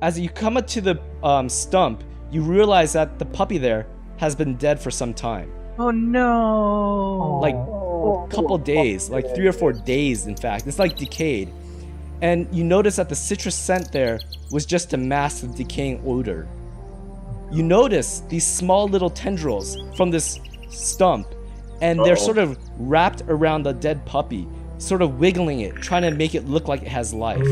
As you come up to the stump, you realize that the puppy there has been dead for some time. Oh no! Like a couple days, like 3 or 4 days in fact. It's like decayed. And you notice that the citrus scent there was just to mask the decaying odor. You notice these small little tendrils from this stump, and they're sort of wrapped around the dead puppy, sort of wiggling it, trying to make it look like it has life.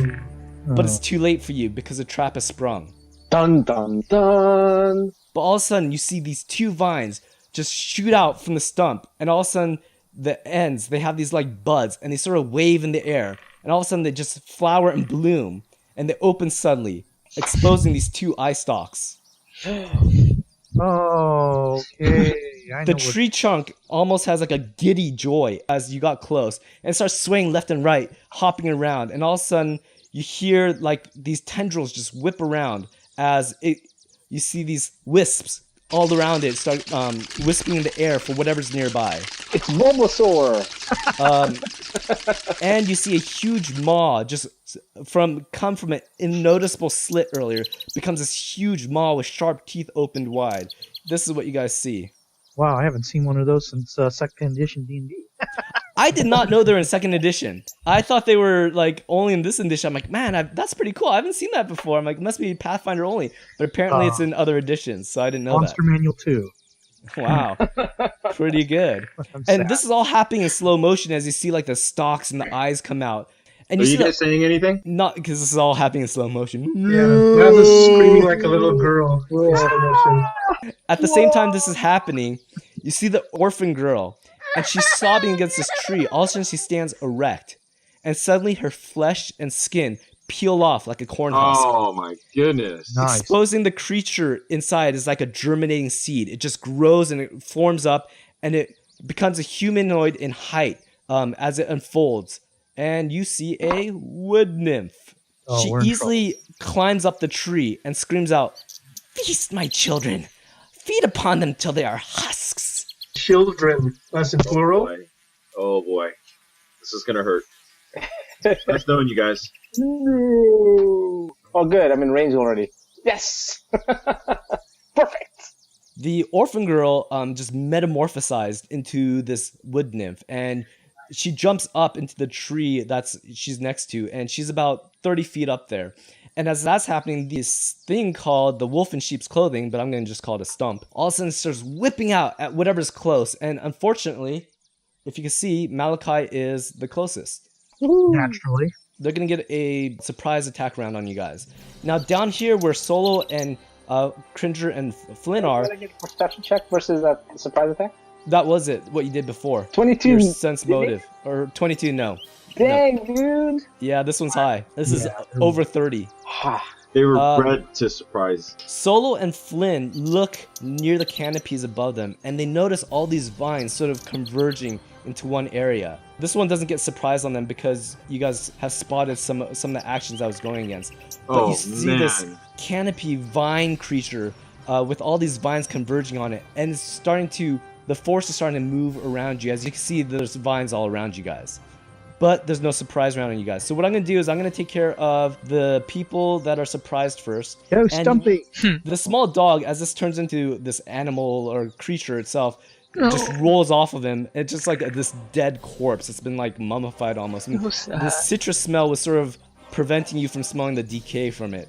But it's too late for you because the trap is sprung. Dun dun dun! But all of a sudden, you see these 2 vines just shoot out from the stump, and all of a sudden, the ends, they have these like buds, and they sort of wave in the air, and all of a sudden they just flower and bloom, and they open suddenly, exposing these 2 eye stalks. Oh, okay. The tree trunk almost has like a giddy joy as you got close, and it starts swaying left and right, hopping around, and all of a sudden you hear like these tendrils just whip around as you see these wisps all around it start wisping in the air for whatever's nearby. It's Bulbasaur! And you see a huge maw just come from an unnoticeable slit earlier, becomes this huge maw with sharp teeth opened wide. This is what you guys see. Wow, I haven't seen one of those since 2nd edition D&D. I did not know they were in 2nd edition. I thought they were like only in this edition. I'm like, man, that's pretty cool. I haven't seen that before. I'm like, it must be Pathfinder only. But apparently it's in other editions, so I didn't know Monster Manual 2. Wow. Pretty good. And this is all happening in slow motion as you see like the stalks and the eyes come out. And Are you guys saying anything? Not because this is all happening in slow motion. Yeah, Naz screaming like a little girl. In slow motion. At the same time this is happening, you see the orphan girl, and she's sobbing against this tree. All of a sudden she stands erect, and suddenly her flesh and skin peel off like a corn husk. Oh my goodness. Nice. Exposing the creature inside is like a germinating seed. It just grows and it forms up, and it becomes a humanoid in height as it unfolds. And you see a wood nymph. Oh, She we're in easily climbs up the tree and screams out, "Feast, my children! Feed upon them till they are husks!" Children, that's in plural. Oh boy. This is gonna hurt. Nice knowing you guys. No. Oh, good. I'm in range already. Yes! Perfect! The orphan girl just metamorphosized into this wood nymph, and she jumps up into the tree she's next to, and she's about 30 feet up there. And as that's happening, this thing called the wolf in sheep's clothing, but I'm going to just call it a stump, all of a sudden starts whipping out at whatever's close. And unfortunately, if you can see, Malachi is the closest. Naturally. They're going to get a surprise attack round on you guys. Now down here where Solo and Cringer and Flynn are... Can I get a perception check versus a surprise attack? That was it, what you did before. 22. Your sense motive. Or 22, no. Dang, dude. Yeah, this one's high. This is over 30. They were bred to surprise. Solo and Flynn look near the canopies above them, and they notice all these vines sort of converging into one area. This one doesn't get surprised on them because you guys have spotted some of the actions I was going against. But you see this canopy vine creature with all these vines converging on it, and it's the force is starting to move around you. As you can see, there's vines all around you guys. But there's no surprise round on you guys. So what I'm going to do is I'm going to take care of the people that are surprised first. Go, Stumpy! The small dog, as this turns into this animal or creature itself, just rolls off of him. It's just like this dead corpse. It's been like mummified almost. And the citrus smell was sort of preventing you from smelling the decay from it.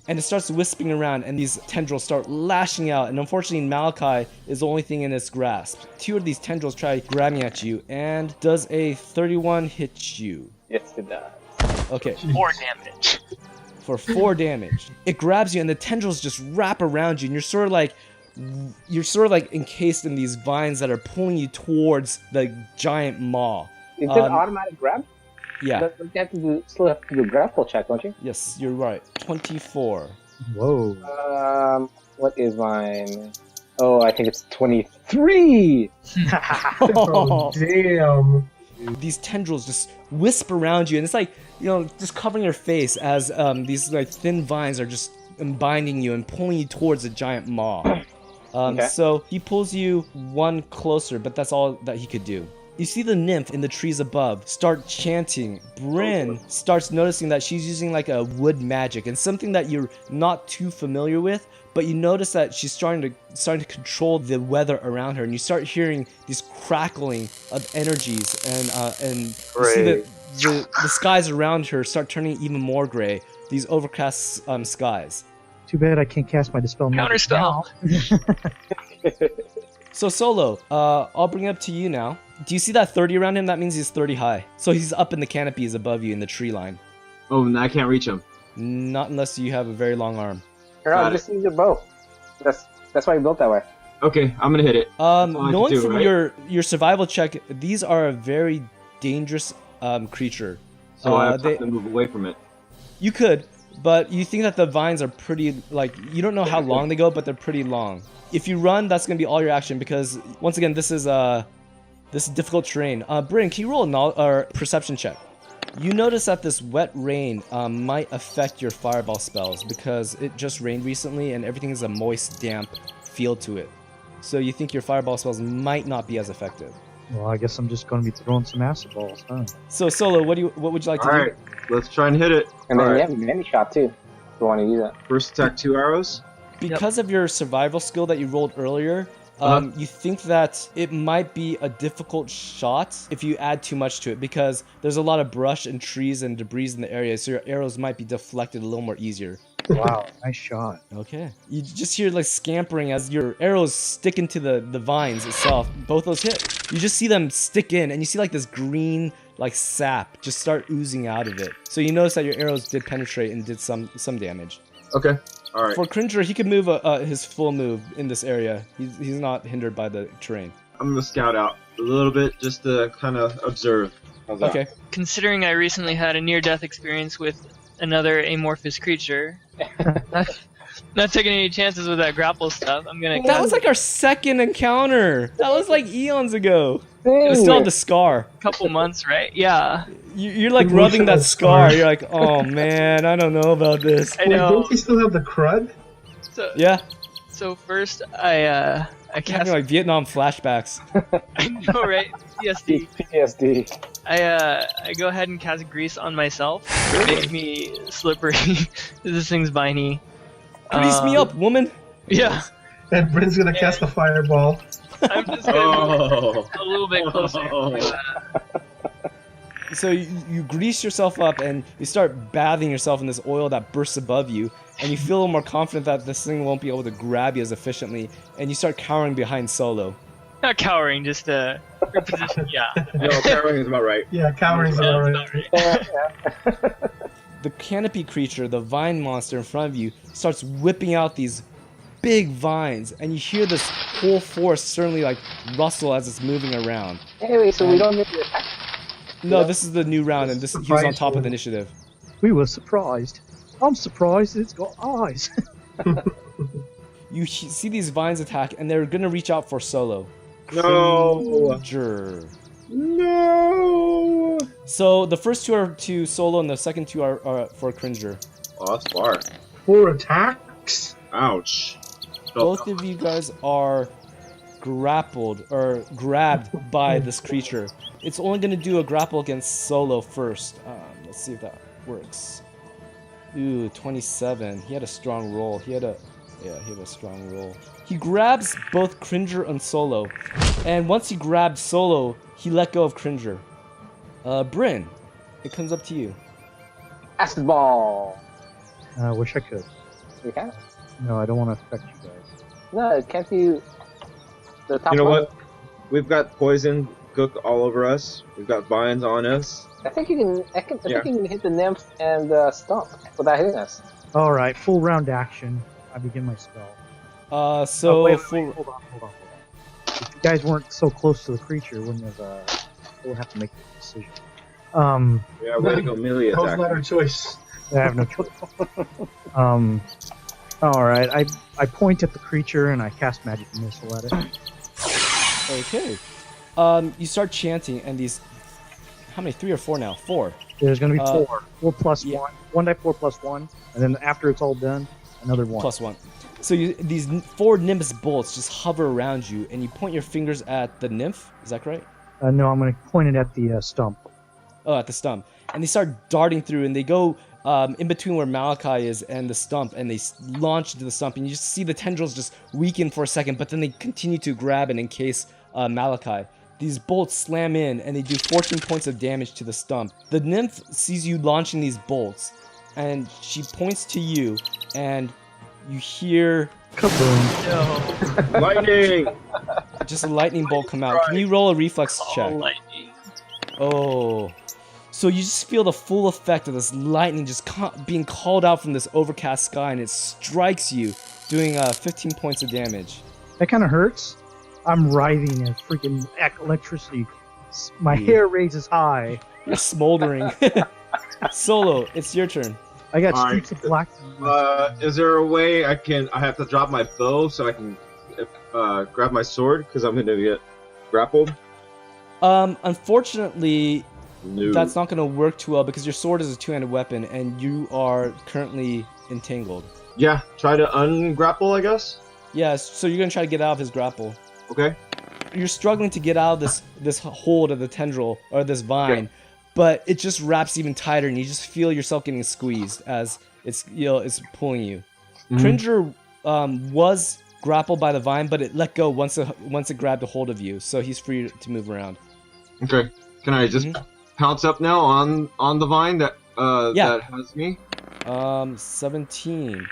And it starts wisping around, and these tendrils start lashing out. And unfortunately, Malachi is the only thing in its grasp. 2 of these tendrils try grabbing at you, and does a 31 hit you? Yes, it does. Okay. 4 damage. For 4 damage. It grabs you, and the tendrils just wrap around you, and you're sort of like encased in these vines that are pulling you towards the giant maw. Is it an automatic grab? Yeah. You still have to do a grapple check, don't you? Yes, you're right. 24. Whoa. What is mine? Oh, I think it's 23! Oh, damn. These tendrils just wisp around you, and it's like, just covering your face as these like thin vines are just binding you and pulling you towards a giant maw. Okay. So he pulls you 1 closer, but that's all that he could do. You see the nymph in the trees above start chanting. Bryn starts noticing that she's using like a wood magic and something that you're not too familiar with, but you notice that she's starting to control the weather around her, and you start hearing these crackling of energies, and you see that the skies around her start turning even more gray. These overcast skies. Too bad I can't cast my Dispel Magic Counterspell. now. So Solo, I'll bring it up to you now. Do you see that 30 around him? That means he's 30 high. So he's up in the canopies above you in the tree line. Oh, and I can't reach him. Not unless you have a very long arm. Harold, just use your bow. That's why you built that way. Okay, I'm gonna hit it. Knowing do, from right? your survival check, these are a very dangerous creature. So I have to move away from it. You could, but you think that the vines are pretty, like, you don't know how long they go, but they're pretty long. If you run, that's gonna be all your action because, once again, this is difficult terrain. Bryn, can you roll a perception check? You notice that this wet rain might affect your fireball spells because it just rained recently and everything is a moist, damp feel to it. So you think your fireball spells might not be as effective. Well, I guess I'm just going to be throwing some acid balls, huh? So Solo, what would you like to do? Alright, let's try and hit it. And then All you right. have a mini shot too, if you want to use it. First attack, 2 arrows. Because of your survival skill that you rolled earlier, you think that it might be a difficult shot if you add too much to it because there's a lot of brush and trees and debris in the area, so your arrows might be deflected a little more easier. Wow, nice shot. Okay. You just hear like scampering as your arrows stick into the vines itself. Both those hit. You just see them stick in and you see like this green like sap just start oozing out of it. So you notice that your arrows did penetrate and did some damage. Okay. Alright. For Cringer, he can move his full move in this area. He's not hindered by the terrain. I'm gonna scout out a little bit just to kind of observe. How's that? Okay. Considering I recently had a near-death experience with another amorphous creature, not taking any chances with that grapple stuff. I'm gonna. That was like our second encounter. That was like eons ago. Hey. You still have the scar. couple months, right? Yeah, You're like rubbing that scar. You're like, oh man, I don't know about this. I Wait, know. don't you still have the crud? So, Yeah, so first I having cast. like Vietnam flashbacks. I know, right? PTSD. PTSD. I go ahead and cast grease on myself. Make me slippery. This thing's viney. Grease me up, woman. Yeah, And Bryn's gonna cast the fireball. I'm just gonna move Oh. a little bit closer. So you grease yourself up and you start bathing yourself in this oil that bursts above you, and you feel a little more confident that this thing won't be able to grab you as efficiently, and you start cowering behind Solo. Not cowering, just reposition. Yeah. No, cowering is about right. Yeah, cowering's Yeah, alright. that's about right. The canopy creature, the vine monster in front of you, starts whipping out these big vines, and you hear this whole forest certainly like rustle as it's moving around. Anyway, so we don't need to attack. No, this is the new round, and he was on top of the initiative. We were surprised. I'm surprised it's got eyes. You see these vines attack, and they're gonna reach out for Solo. No. Cringer. No. So the first two are to Solo, and the second two are for Cringer. Oh, that's far. 4 attacks? Ouch. Both of you guys are grappled or grabbed by this creature. It's only gonna do a grapple against Solo first. Let's see if that works. Ooh, 27. He had a strong roll. He had a strong roll. He grabs both Cringer and Solo, and once he grabbed Solo, he let go of Cringer. Bryn, it comes up to you. Acid ball. I wish I could. You can? No, I don't want to affect you guys. No, can't you? The top You know one? what? We've got poison cooked all over us. We've got vines on us. I think you can. I think you can hit the nymph and stomp without hitting us. All right, full round action. I begin my spell. So wait, for hold on. If you guys weren't so close to the creature, wouldn't have. We'll have to make the decision. Yeah, way to go melee That was attack. not our choice. I have no choice. All right, I point at the creature and I cast magic missile at it. okay, you start chanting, and these. How many? 3 or 4 now? 4. There's going to be 4. 4 plus yeah. 1. 1d4 plus 1, and then after it's all done, another 1. Plus 1. So these 4 Nimbus bolts just hover around you, and you point your fingers at the nymph. Is that correct? No, I'm going to point it at the stump. Oh, at the stump. And they start darting through, and they go in between where Malachi is and the stump, and they launch into the stump, and you just see the tendrils just weaken for a second, but then they continue to grab and encase Malachi. These bolts slam in, and they do 14 points of damage to the stump. The nymph sees you launching these bolts, and she points to you, and you hear Kaboom. No. Lightning! just a lightning bolt come out. Can you roll a reflex check? Lightning. Oh. So you just feel the full effect of this lightning just being called out from this overcast sky, and it strikes you, doing 15 points of damage. That kind of hurts. I'm writhing in freaking electricity. My hair raises high. You're smoldering. Solo, it's your turn. I got All streaks right. of black. Is there a way I have to drop my bow so I can grab my sword? Because I'm going to get grappled? Unfortunately, No. that's not going to work too well because your sword is a two-handed weapon and you are currently entangled. Yeah, try to ungrapple, I guess? Yeah, so you're going to try to get out of his grapple. Okay. You're struggling to get out of this hold of the tendril or this vine, but it just wraps even tighter, and you just feel yourself getting squeezed as it's it's pulling you. Cringer was grappled by the vine, but it let go once it grabbed a hold of you, so he's free to move around. Okay. Can I just pounce up now on the vine that that has me? 17.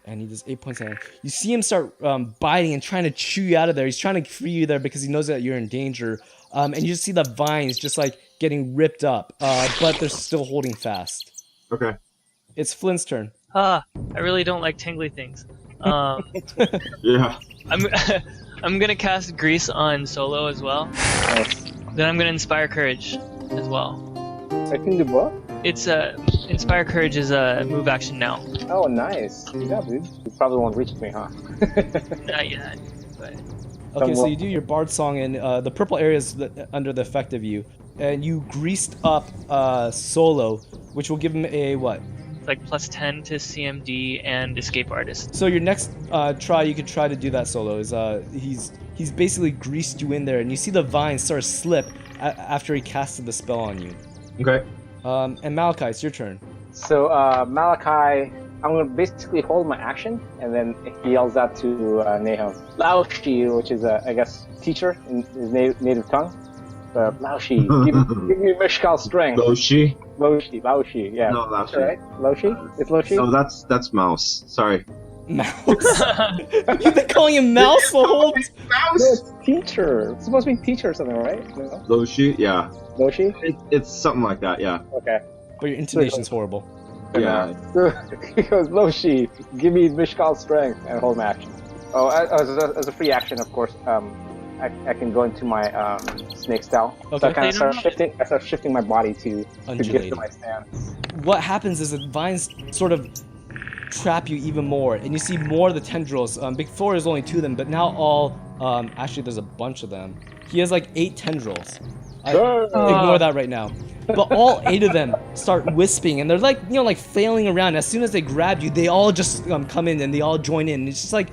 And he does 8 points damage. You see him start biting and trying to chew you out of there. He's trying to free you there because he knows that you're in danger. And you just see the vines just like getting ripped up, but they're still holding fast. Okay. It's Flint's turn. I really don't like tingly things. Yeah. I'm gonna cast Grease on Solo as well. Then I'm gonna Inspire Courage as well. I can do both? It's Inspire Courage is a move action now. Oh, nice. Yeah, dude. You probably won't reach me, huh? Not yet, but Okay, so you do your bard song, and the purple area is under the effect of you. And you greased up Solo, which will give him a what? it's like +10 to CMD and Escape Artist. So your next try, you could try to do that Solo. Is he's basically greased you in there, and you see the vines sort of slip after he casted the spell on you. Okay. And Malachi, it's your turn. So, Malachi, I'm going to basically hold my action, and then he yells out to Nahum, Laoshi, which is, I guess, teacher in his native tongue. Laoshi, give me Mishkal strength. Loshi? Laoshi, yeah. No, Laoshi. Right? Loshi? It's Loshi? No, that's mouse. Sorry. Mouse. You've been calling him Mouse the whole time. No, it's teacher. It's supposed to be teacher or something, right? No? Loshi? Yeah. Loshi? It's something like that, yeah. Okay. But your intonation's horrible. Yeah. He goes, Loshi, give me Mishkal strength, and hold my action. Oh, as a free action, of course, I can go into my snake style. Okay. So I kind of start shifting my body to get to my stance. What happens is the vines sort of trap you even more, and you see more of the tendrils. Big Four is only 2 of them, but now actually there's a bunch of them. He has like 8 tendrils. Ignore that right now. But all 8 of them start wisping, and they're like, like flailing around. As soon as they grab you, they all just come in and they all join in. It's just like,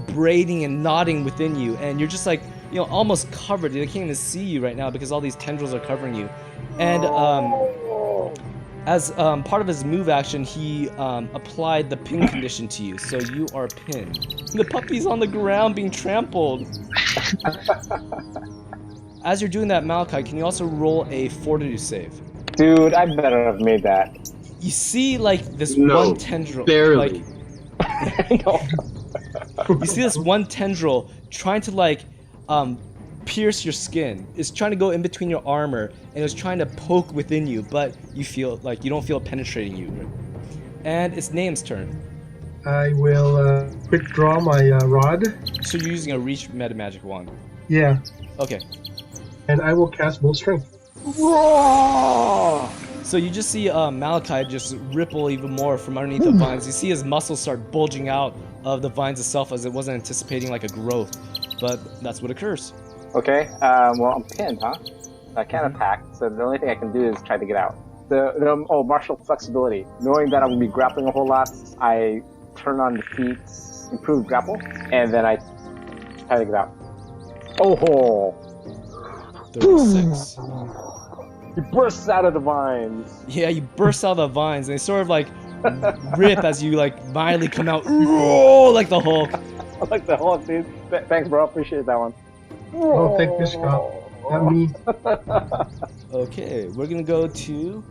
braiding and knotting within you, and you're just like, almost covered. They can't even see you right now because all these tendrils are covering you. And as part of his move action, he applied the pin condition to you, so you are pinned. The puppy's on the ground being trampled. As you're doing that, Malachi, can you also roll a fortitude save? Dude, I better have made that. You see, like, this No, one tendril. barely. No. You see this one tendril trying to, like, pierce your skin. It's trying to go in between your armor, and it's trying to poke within you, but you don't feel it penetrating you. And it's Name's turn. I will quick draw my rod. So you're using a reach meta magic wand. Yeah, Okay. and I will cast Bull Strength. So you just see Malachi just ripple even more from underneath the vines. You see his muscles start bulging out of the vines itself as it wasn't anticipating like a growth, but that's what occurs. Okay, well, I'm pinned, huh? I can't attack, so the only thing I can do is try to get out. Martial flexibility. Knowing that I'm going to be grappling a whole lot, I turn on the feet's improved grapple, and then I try to get out. Oh, 36. He bursts out of the vines. Yeah, you burst out of the vines, and they sort of like rip as you like mildly come out, "Roar," like the Hulk. I like the Hulk, dude. Thanks, bro. Appreciate that one. Oh, thank this guy. Not me. Okay, we're gonna go to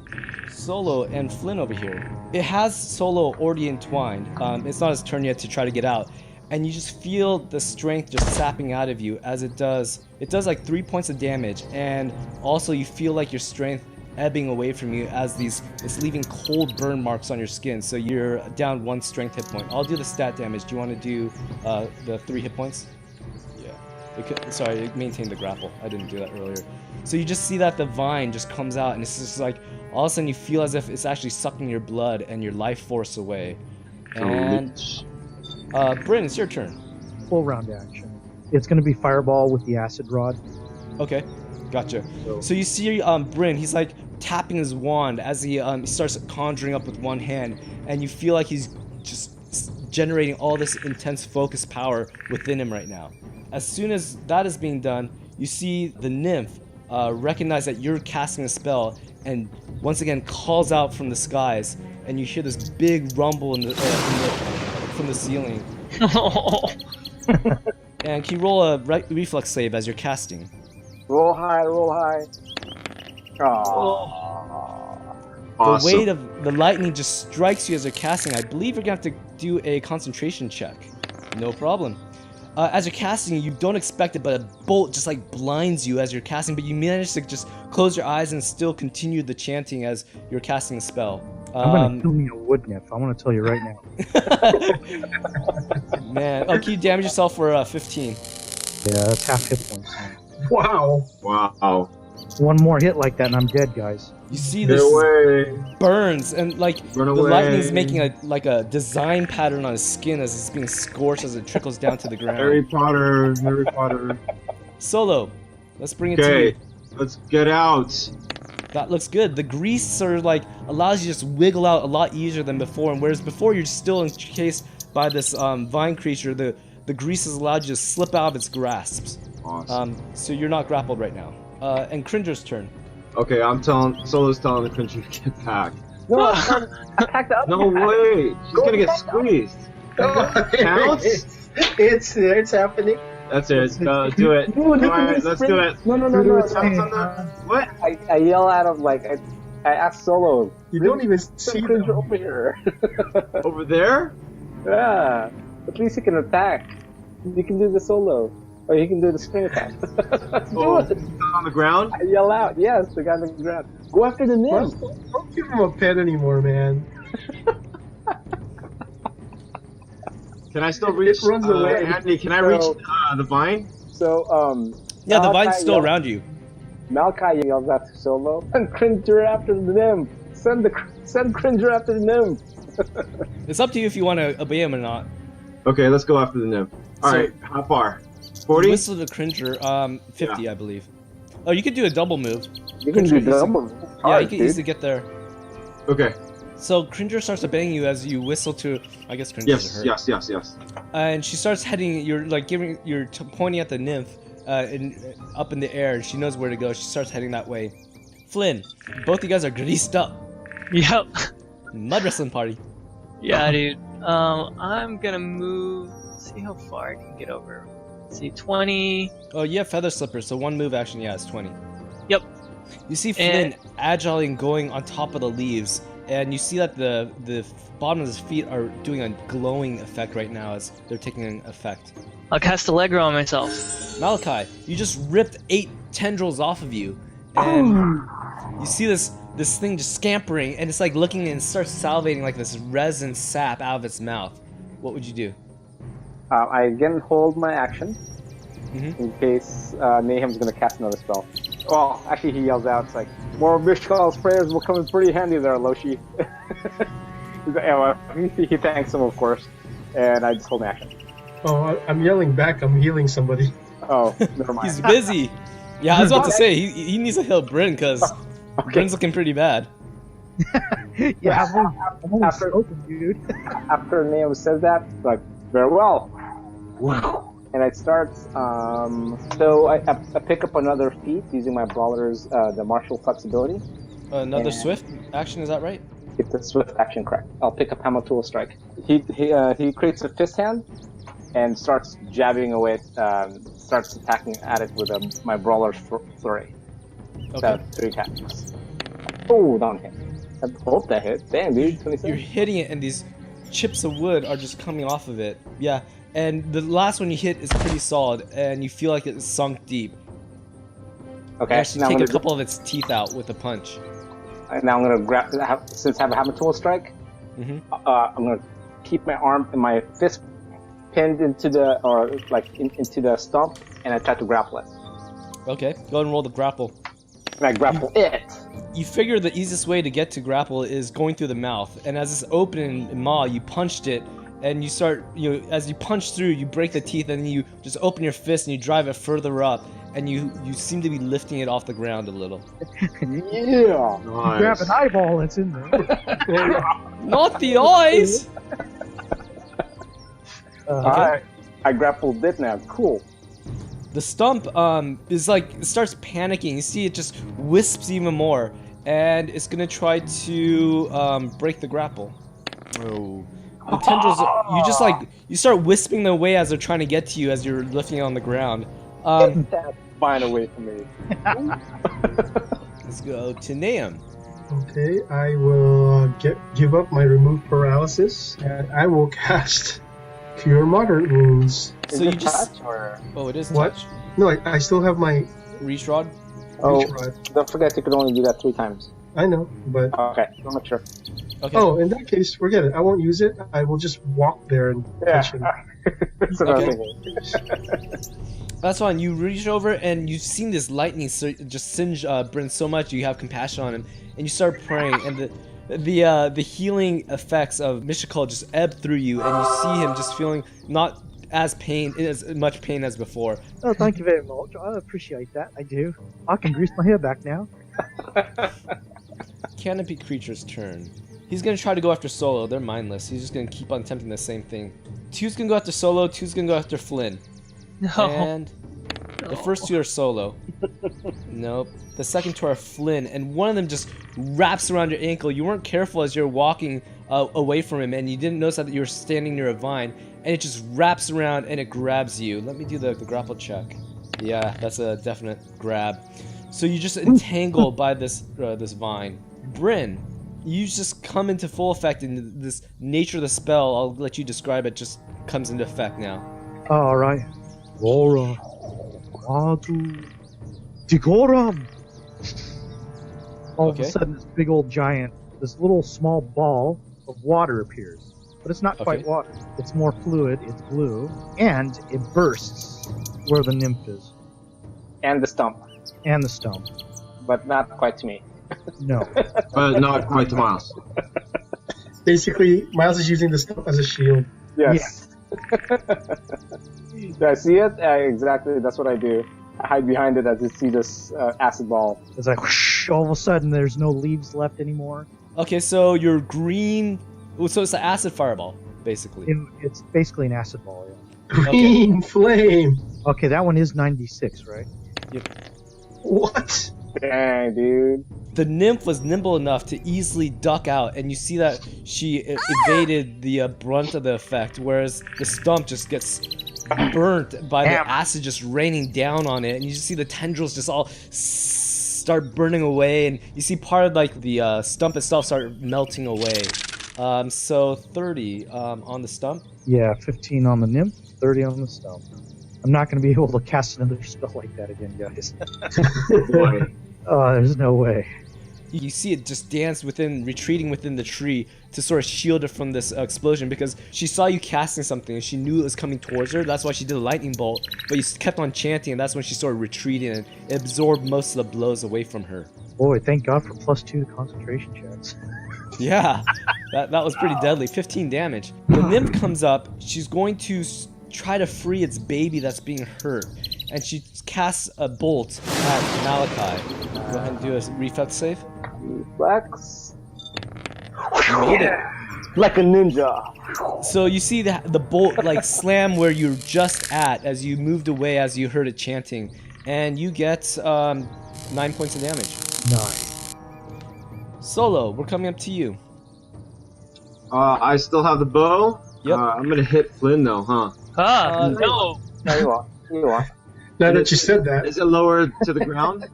Solo and Flynn over here. It has Solo already entwined. It's not his turn yet to try to get out, and you just feel the strength just sapping out of you as it does. It does like 3 points of damage, and also you feel like your strength ebbing away from you as it's leaving cold burn marks on your skin. So you're down 1 strength hit point. I'll do the stat damage. Do you want to do the 3 hit points? Sorry, maintain the grapple. I didn't do that earlier. So you just see that the vine just comes out, and it's just like all of a sudden you feel as if it's actually sucking your blood and your life force away. And Bryn, it's your turn. Full round action. It's going to be fireball with the acid rod. Okay, gotcha. So you see Bryn, he's like tapping his wand as he starts conjuring up with one hand, and you feel like he's just generating all this intense focus power within him right now. As soon as that is being done, you see the nymph recognize that you're casting a spell, and once again calls out from the skies, and you hear this big rumble from the ceiling. And can you roll a reflex save as you're casting? Roll high, roll high. Awesome. The weight of the lightning just strikes you as you're casting. I believe you're gonna have to do a concentration check. No problem. As you're casting, you don't expect it, but a bolt just like blinds you as you're casting, but you manage to just close your eyes and still continue the chanting as you're casting the spell. I'm gonna kill me a wood nymph. I want to tell you right now. Man, can you damage yourself for 15? Yeah, that's half hit points. Man. Wow. Wow. One more hit like that and I'm dead, guys. You see Get this away. burns, and like Run the away. lightning's making a design pattern on his skin as it's being scorched as it trickles down to the ground. Harry Potter. Harry Potter. Solo, let's bring it to Okay, you. let's get out. That looks good. The grease sort of like allows you to just wiggle out a lot easier than before, and whereas before you're still encased by this vine creature, the grease has allowed you to slip out of its grasps. Awesome. So you're not grappled right now. And Cringer's turn. Okay, Solo's telling the country to get back. No, attack the No way! She's gonna get squeezed. Counts? It's happening. That's it. Do it. Alright, let's do it. No. What? I yell at him like I ask Solo. You don't even see Cringer them. over here. Over there? Yeah. At least he can attack. You can do the Solo. Or you can do the spring attack. Oh, Do it. on the ground? I yell out. Yes, the guy on the ground. Go after the nymph. Don't give him a pet anymore, man. Can I still reach? It runs away. Andy, can I reach the vine? So, Yeah, the Malachi vine's still yells- around you. Malachi yells out to Solo, and Cringer after the nymph. Send Cringer after the nymph. It's up to you if you want to obey him or not. Okay, let's go after the nymph. Alright, how far? You 40? whistle the Cringer, 50, I believe. Oh, you could do a double move. You can do double. Yeah, you can easily get there. Okay. So Cringer starts obeying you as you whistle to. I guess Cringer's hurt. Yes. And she starts heading. You're like pointing at the nymph, up in the air. And she knows where to go. She starts heading that way. Flynn, both you guys are greased up. Yep. Mud wrestling party. Yeah, dude. I'm gonna move. See how far I can get over. Let's see, 20. Oh, you have feather slippers, so one move action. Yeah, it's 20. Yep. You see Flynn agilely going on top of the leaves, and you see that the bottom of his feet are doing a glowing effect right now as they're taking an effect. I'll cast Allegro on myself. Malachi, you just ripped 8 tendrils off of you, and you see this thing just scampering, and it's like looking and starts salivating like this resin sap out of its mouth. What would you do? I again hold my action Mhm. in case Nahum's gonna cast another spell. Well, actually, he yells out, "It's like more Mishkal's prayers will come in pretty handy there, Loshi." He thanks him, of course, and I just hold my action. Oh, I'm yelling back. I'm healing somebody. Oh, never mind. He's busy. Yeah, I was about to say he needs to heal Bryn because Bryn's looking pretty bad. Yeah, I'm only After- smoking, dude. After Nahum says that, like, very well. And I start. So I pick up another feat using my brawler's the martial flexibility. Another And- swift action, is that right? It's a swift action, correct? I'll pick up Hammer Tool Strike. He creates a fist hand and starts jabbing away. Starts attacking at it with my brawler's flurry. Okay. 3 attacks. Oh, down hit. I hope that hit. Damn, dude, 27. You're hitting it, and these chips of wood are just coming off of it. Yeah, and the last one you hit is pretty solid, and you feel like it's sunk deep. Okay, You actually now I'm take a gonna couple of its teeth out with a punch. Now I'm gonna grab. Since I have a Hammer Tool Strike, Mm-hmm. I'm gonna keep my arm and my fist pinned into the into the stump, and I try to grapple it. Okay, go ahead and roll the grapple. And I grapple it. You figure the easiest way to get to grapple is going through the mouth, and as it's open in maw, you punched it, and you start, as you punch through, you break the teeth, and then you just open your fist and you drive it further up, and you seem to be lifting it off the ground a little. Yeah. You grab an eyeball that's in there. Not the eyes! Alright. I grappled it now. Cool. The stump is like, it starts panicking. You see it just wisps even more, and it's gonna try to break the grapple. Oh. The tendrils, you start wisping them away as they're trying to get to you as you're lifting it on the ground. Get that vine away from me. Let's go to Nahum. Okay, I will give up my remove paralysis, and I will cast Cure Moderate Wounds. Is So you it just, touch or... oh, it is What? touch. No, I still have my Reach rod. Oh, reach rod. don't forget you can only do that 3 times. I know, but Okay, I'm not sure. Okay. oh, in that case, forget it. I won't use it. I will just walk there and touch him. That's what Okay. I was thinking. That's fine. You reach over and you've seen this lightning just singe Bryn so much. You have compassion on him, and you start praying. And the healing effects of Mishakal just ebb through you, and you see him just feeling not as much pain as before. Oh, thank you very much. I appreciate that. I do. I can grease my hair back now. Canopy creature's turn. He's gonna try to go after Solo. They're mindless. He's just gonna keep on attempting the same thing. 2's gonna go after Solo. 2's gonna go after Flynn. No. And the first 2 are Solo. Nope. The second 2 are Flynn, and one of them just wraps around your ankle. You weren't careful as you're walking away from him, and you didn't notice that you were standing near a vine, and it just wraps around and it grabs you. Let me do the grapple check. Yeah, that's a definite grab. So you just entangled by this vine. Bryn, you just come into full effect, and this nature of the spell, I'll let you describe it, just comes into effect now. Alright. Laura. Adu. Digoram. All of Okay. a sudden, this big old giant, this little small ball of water appears. But it's not quite Okay. water. It's more fluid, it's blue, and it bursts where the nymph is. And the stump, And the stone. but not quite to me. No. But not quite to Miles. Basically, Miles is using the stuff as a shield. Yes. Do I see it? Exactly, that's what I do. I hide behind it as I see this acid ball. It's like whoosh, all of a sudden there's no leaves left anymore. Okay, so your green... oh, so it's an acid fireball, basically. It's basically an acid ball, yeah. Green flame. Okay, that one is 96, right? What? Dang, dude. The nymph was nimble enough to easily duck out, and you see that she evaded the brunt of the effect, whereas the stump just gets burnt by the acid just raining down on it, and you just see the tendrils just all start burning away, and you see part of like the stump itself start melting away. So 30 on the stump. Yeah, 15 on the nymph, 30 on the stump. I'm not going to be able to cast another spell like that again, guys. There's no way. You see it just dance retreating within the tree to sort of shield it from this explosion, because she saw you casting something and she knew it was coming towards her. That's why she did a lightning bolt, but you kept on chanting, and that's when she started retreating, and it absorbed most of the blows away from her. Boy, thank God for +2 concentration checks. Yeah, that was pretty deadly. 15 damage. The nymph comes up. She's going to try to free its baby that's being hurt, and she casts a bolt at Malachi. Go ahead and do a reflex save. Reflex. You made it. Like a ninja. So you see the bolt like slam where you're just at as you moved away as you heard it chanting, and you get 9 points of damage. Nice. Solo, we're coming up to you. I still have the bow. Yep. I'm gonna hit Flynn though, huh? No. No, you won't. You won't. Now that you said that, Is it lower to the ground?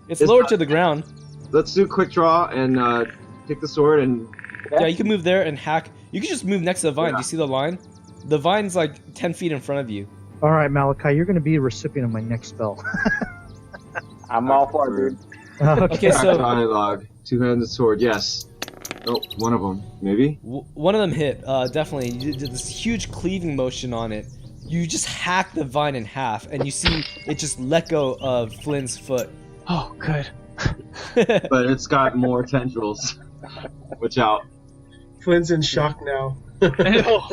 It's It's lower not- to the ground. Let's do quick draw and take the sword and. Yeah, you can move there and hack. You can just move next to the vine. Yeah. Do you see the line? The vine's like 10 feet in front of you. All right, Malachi, you're going to be a recipient of my next spell. I'm all for it, dude. Okay, so Dialogue. Two-handed sword. Yes. Oh, one of them. Maybe. one of them hit. Definitely. You did this huge cleaving motion on it. You just hack the vine in half, and you see it just let go of Flynn's foot. Oh, good. But it's got more tendrils. Watch out. Flynn's in shock now.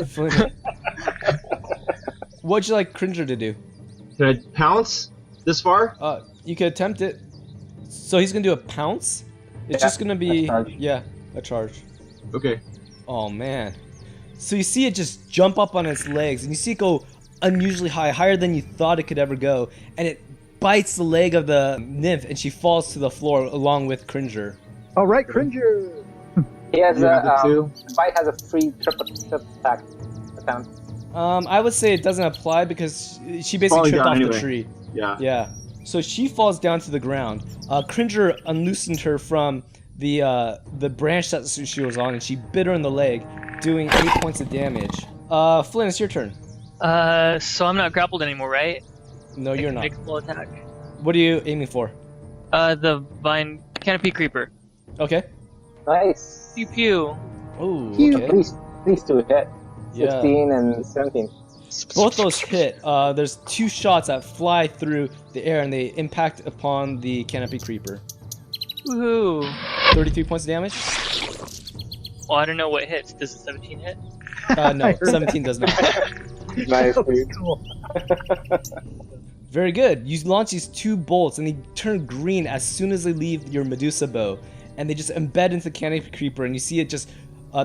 Flynn. What'd you like Cringer to do? Can I pounce this far? You could attempt it. So he's gonna do a pounce. It's Yeah, just gonna be a charge. a charge. Okay. Oh man. So you see it just jump up on its legs, and you see it go unusually high, higher than you thought it could ever go, and it bites the leg of the nymph, and she falls to the floor along with Cringer. All right, Cringer. He has You have the two? Bite has a free trip attack attempt. I would say it doesn't apply because she basically Falling tripped down off the anyway. tree. Yeah. Yeah. So she falls down to the ground. Cringer unloosened her from the branch that she was on, and she bit her in the leg, doing 8 points of damage. Flynn, it's your turn. So I'm not grappled anymore, right? No, you're not. Make a full attack. What are you aiming for? The vine canopy creeper. Okay. Nice. Pew pew. Oh, Phew. okay. These two hit. Yeah. 16 and 17. Both those hit. There's 2 shots that fly through the air, and they impact upon the canopy creeper. Woohoo. 33 points of damage? Well, I don't know what hits. Does a 17 hit? No, 17 does not. Nice, dude. Cool. Very good. You launch these 2 bolts, and they turn green as soon as they leave your Medusa bow, and they just embed into the canopy creeper, and you see it just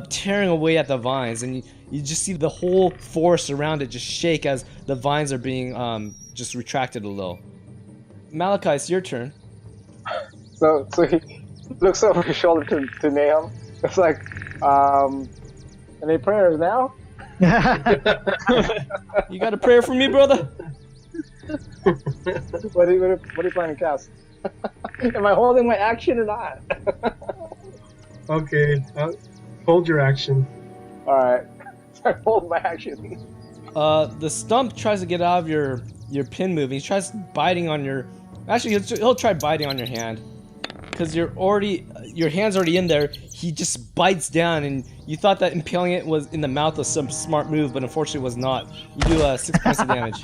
tearing away at the vines, and you just see the whole forest around it just shake as the vines are being just retracted a little. Malachi, it's your turn. So he looks over his shoulder to Nahum. It's like, any prayers now? You got a prayer for me, brother? What are you planning to cast? Am I holding my action or not? Okay, hold your action. Alright. I hold my action. The stump tries to get out of your pin move. He tries biting on your. Actually, he'll try biting on your hand, because your hand's already in there. He just bites down, and you thought that impaling it was in the mouth was some smart move, but unfortunately, it was not. You do 6 points of damage.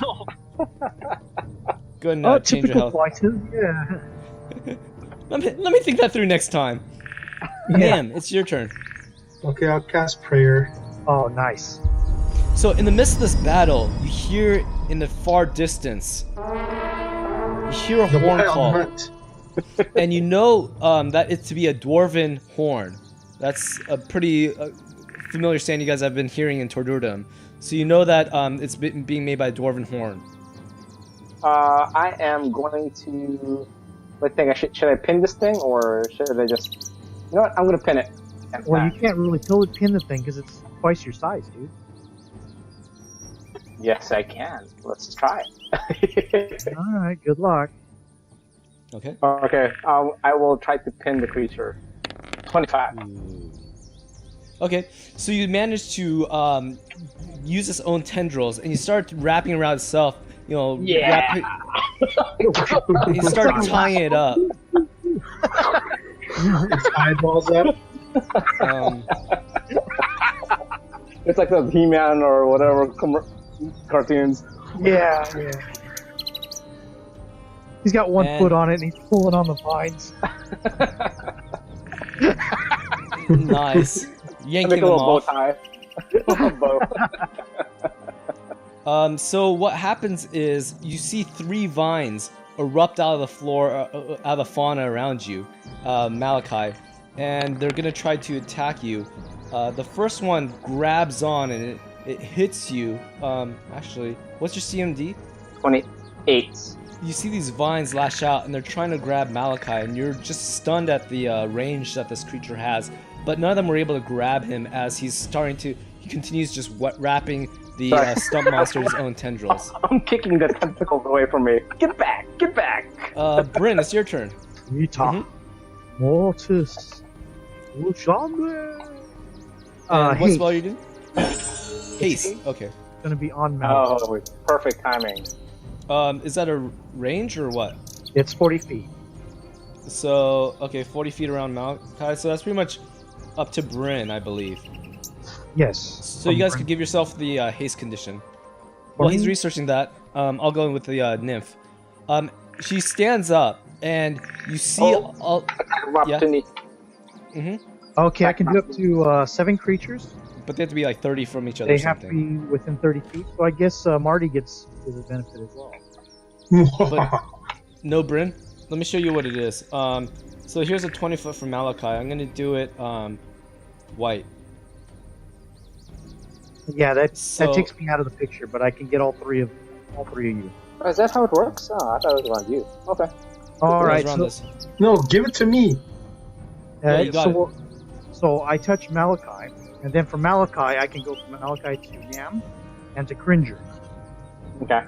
Go ahead and change your typical health. fighters, yeah. Let me think that through next time. Damn, it's your turn. Okay, I'll cast prayer. Oh, nice. So in the midst of this battle, you hear in the far distance, you hear a The horn wild call, hunt. and you know that it's to be a dwarven horn. That's a pretty familiar sound you guys have been hearing in Tordurdum. So you know that it's being made by a dwarven horn. I am going to. What thing? Should I pin this thing or should I just? You know what? I'm gonna pin it. And Well, you pass. can't really totally pin the thing because it's twice your size, dude. Yes, I can. Let's try it. All right, good luck. Okay. Okay. I will try to pin the creature. 25. Okay, so you manage to use its own tendrils, and you start wrapping around itself. You know, Yeah. you start tying it up. Its eyeballs up. It's like those He-Man or whatever cartoons. Yeah, yeah. He's got one And- foot on it, and he's pulling on the vines. Nice. Yanking Make a them little bow off. tie. Bow. So what happens is you see 3 vines erupt out of the floor, out of the fauna around you, Malachi, and they're gonna try to attack you. The first one grabs on and it hits you. Actually, what's your CMD? 28. You see these vines lash out and they're trying to grab Malachi, and you're just stunned at the range that this creature has. But none of them were able to grab him as he continues just wrapping the stump monster's own tendrils. I'm kicking the tentacles away from me. Get back! Get back! Bryn, it's your turn. Rita. Mortis. Ushambe. And what Haste. spell are you doing? Haste. Okay. Gonna be on Mount. Oh, it's perfect timing. Is that a range or what? It's 40 feet. So, okay, 40 feet around Malachi. So that's pretty much up to Bryn, I believe. Yes. So you guys could give yourself the haste condition. While he's researching that, I'll go in with the nymph. She stands up, and you see all. Yeah. Okay, I can do up to 7 creatures. But they have to be like 30 from each other. They have to be within 30 feet. So I guess Marty gets the benefit as well. But no, Bryn. Let me show you what it is. So here's a 20 foot from Malachi. I'm gonna do it white. Yeah, that So- takes me out of the picture, but I can get all three of you. Oh, is that how it works? Oh, I thought it was around you. Okay. All It right, was around so, this. No, give it to me. Yeah, you got so I touch Malachi, and then from Malachi I can go from Malachi to Yam, and to Cringer. Okay.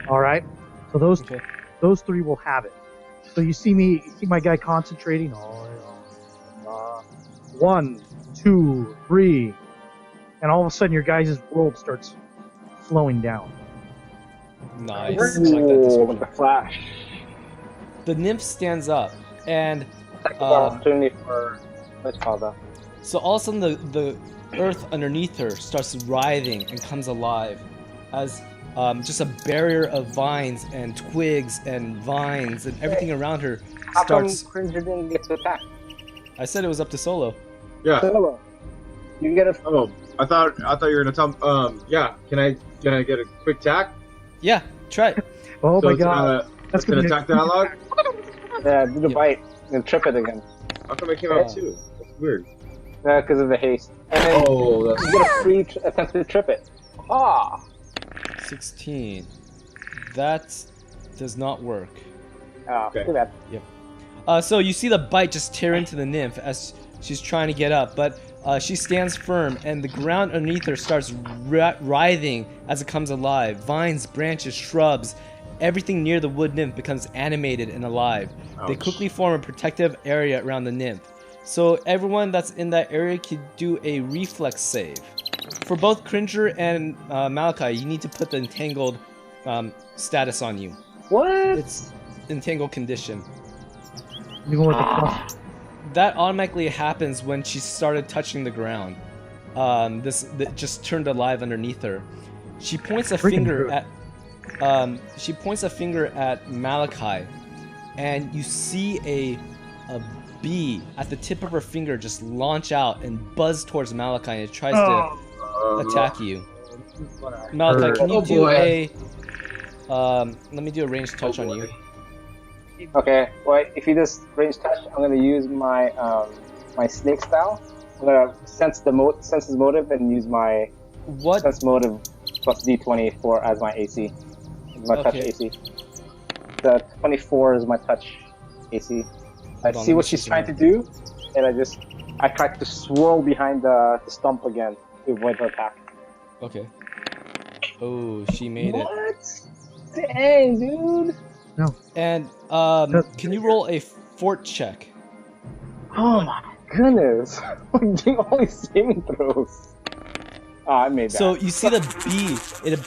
All right. So those Okay. those 3 will have it. So you see my guy concentrating. 1, 2, 3, and all of a sudden your guys' world starts flowing down. Nice. I like that Ooh, description. with the flash. The nymph stands up, and Take the opportunity for what's called that. so all of a sudden the earth underneath her starts writhing and comes alive as just a barrier of vines and twigs and vines and everything around her How come starts. Cringer didn't get to attack? I said it was up to Solo. Yeah. Solo. You get a. Oh, I thought you were gonna tell. Yeah. Can I get a quick tack? Yeah, try it. Oh So my it's, god. That's gonna be attack dialogue. Yeah, do the Yep. bite and trip it again. How come it came out too? That's weird. Yeah, because of the haste. And then Oh, that's. you get a free attempt to trip it. Ah. 16. That does not work. Oh, Okay. too bad. So you see the bite just tear into the nymph as she's trying to get up, but she stands firm, and the ground underneath her starts writhing as it comes alive. Vines, branches, shrubs, everything near the wood nymph becomes animated and alive. They Ouch. quickly form a protective area around the nymph. So everyone that's in that area can do a reflex save. For both Cringer and Malachi, you need to put the entangled status on you. What? It's entangled condition. Even with the plus. That automatically happens when she started touching the ground. That just turned alive underneath her. She points a Freaking finger good. at Malachi, and you see a bee at the tip of her finger just launch out and buzz towards Malachi, and it tries to attack you. Malachi, can you Oh, do boy. let me do a ranged touch on you. Okay. Well, if you just range touch, I'm gonna use my my snake style. I'm gonna sense his motive and use my What? sense motive plus D20 as my AC. My touch Okay. AC. The 24 is my touch AC. I Hold on, see let what me she's see trying to do, and I try to swirl behind the stump again to avoid her attack. Okay. Oh, she made it. What? Dang, dude! And can you roll a fort check? Oh my goodness! I'm doing all these saving throws. Oh, I made that. So you see the bee, it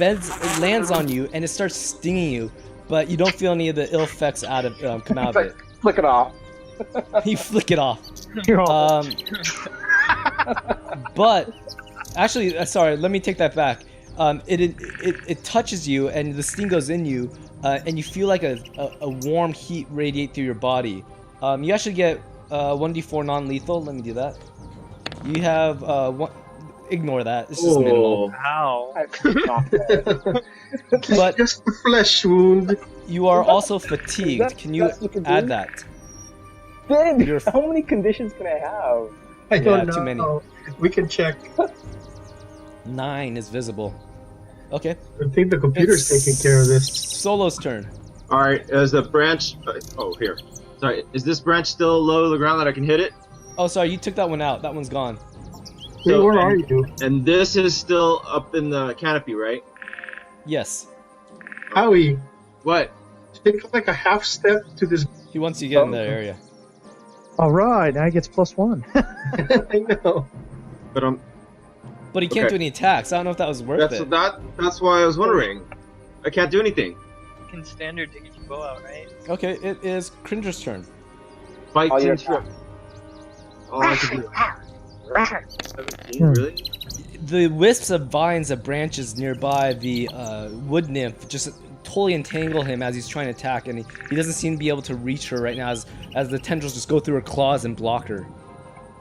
lands on you, and it starts stinging you, but you don't feel any of the ill effects come out of it. Flick it off. You flick it off. You're all- But actually, sorry, let me take that back. It touches you, and the sting goes in you, and you feel like a warm heat radiate through your body. You actually get 1d4 non-lethal. Let me do that. You have one. Ignore that. It's just minimal. Ow. I flicked off that. But Just a flesh wound. you are also fatigued. Can you That's what you add do? that? Dude, You're- how many conditions can I have? I Yeah, don't know. too many. We can check. 9 is visible. Okay. I think the computer's taking care of this. Solo's turn. All right, is the branch? Oh, here. Sorry, is this branch still low to the ground that I can hit it? Oh, sorry, you took that one out. That one's gone. Wait, So, where and- are you? And this is still up in the canopy, right? Yes. Howie, What? take like a half step to this. He wants you to get in that area. All right, now he gets +1. I know. But But he can't Okay. do any attacks. I don't know if that was worth it. that's why I was wondering. I can't do anything. You can standard to get your bow out, right? Okay, it is Cringer's turn. Fight All your trip. Oh, I can do 17, really? The wisps of vines of branches nearby the wood nymph just totally entangle him as he's trying to attack, and he doesn't seem to be able to reach her right now as the tendrils just go through her claws and block her.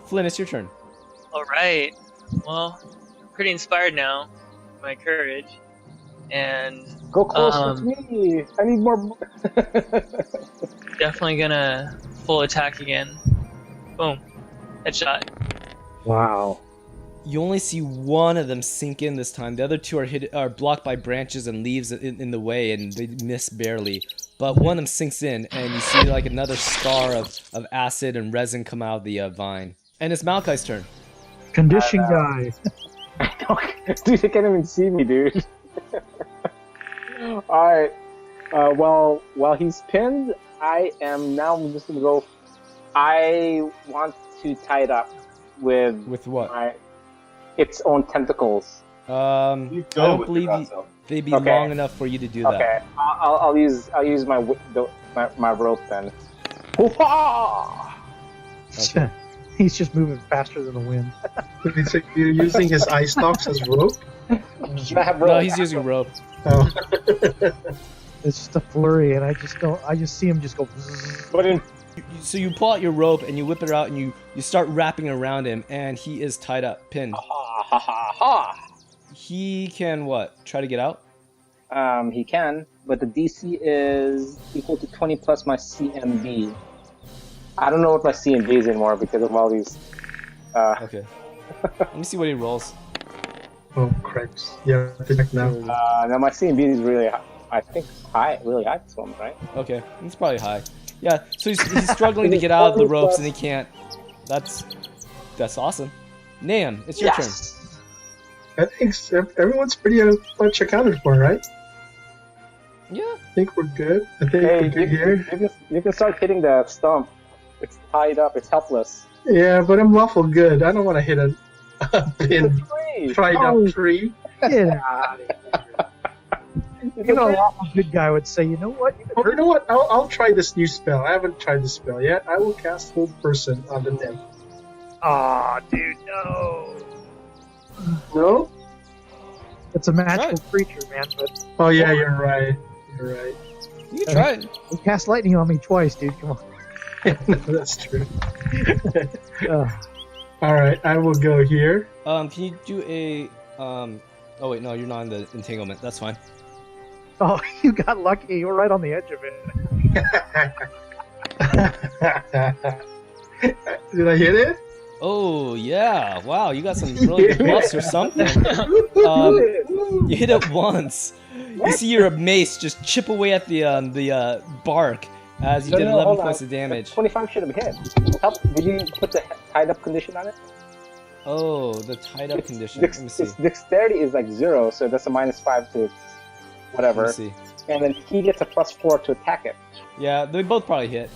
Flynn, it's your turn. Alright. Well, I'm pretty inspired now. My courage. And Go closer to me. I need more. definitely gonna full attack again. Boom. Headshot. Wow. You only see one of them sink in this time. The other two are blocked by branches and leaves in the way, and they miss barely. But one of them sinks in, and you see like another scar of acid and resin come out of the vine. And it's Malachi's turn. Condition guy. Dude, they can't even see me, dude. Alright. While he's pinned, I am now just gonna go. I want to tie it up with With what? its own tentacles. You I go don't with believe your guts, though. they'd be Okay. long enough for you to do that. Okay, I'll use my rope then. Hoo-ha! Okay. He's just moving faster than the wind. So you're using his eye stalks as rope? I have rope. No, he's using rope. Oh. It's just a flurry, and I just see him just go. Bzzz. But in So you pull out your rope and you whip it out and you start wrapping around him, and he is tied up, pinned. ha ha ha ha. He can what? Try to get out? He can, but the DC is equal to 20 plus my CMB. I don't know what my CMB is anymore because of all these. Okay. Let me see what he rolls. Oh, cripes. Yeah, I have to check now. Now my CMB is really, I think, really high this one, right? Okay, it's probably high. Yeah, so he's struggling to get out of the ropes and he can't. That's awesome. Nam, it's your turn. I think everyone's pretty much accounted for, right? Yeah. I think we're good. I think Hey, we're good here. you can start hitting the stump. It's tied up. It's helpless. Yeah, but I'm awful good. I don't want to hit a pin Free. tried Oh. up tree. Get out of here. You know, an awful good guy would say, you know what? You Oh, could you know what? I'll try this new spell. I haven't tried this spell yet. I will cast Hold Person on the nymph. Aw, dude, no. No? It's a magical Right. creature, man, but Oh yeah, you're right. You're right. You can try it. he cast lightning on me twice, dude. Come on. No, that's true. Ugh. All right, I will go here. Can you do a Oh wait, no, you're not in the entanglement. That's fine. Oh, you got lucky. You were right on the edge of it. Did I hit it? Oh yeah! Wow, you got some really good buffs or something. You hit it once. You see your mace just chip away at the bark as you did 11 hold points on. of damage. 25 should have hit. Did you put the tied up condition on it? Oh, the tied up condition. Let me see. Its dexterity is like 0, so that's a -5 to whatever. Let me see. And then he gets a +4 to attack it. Yeah, they both probably hit.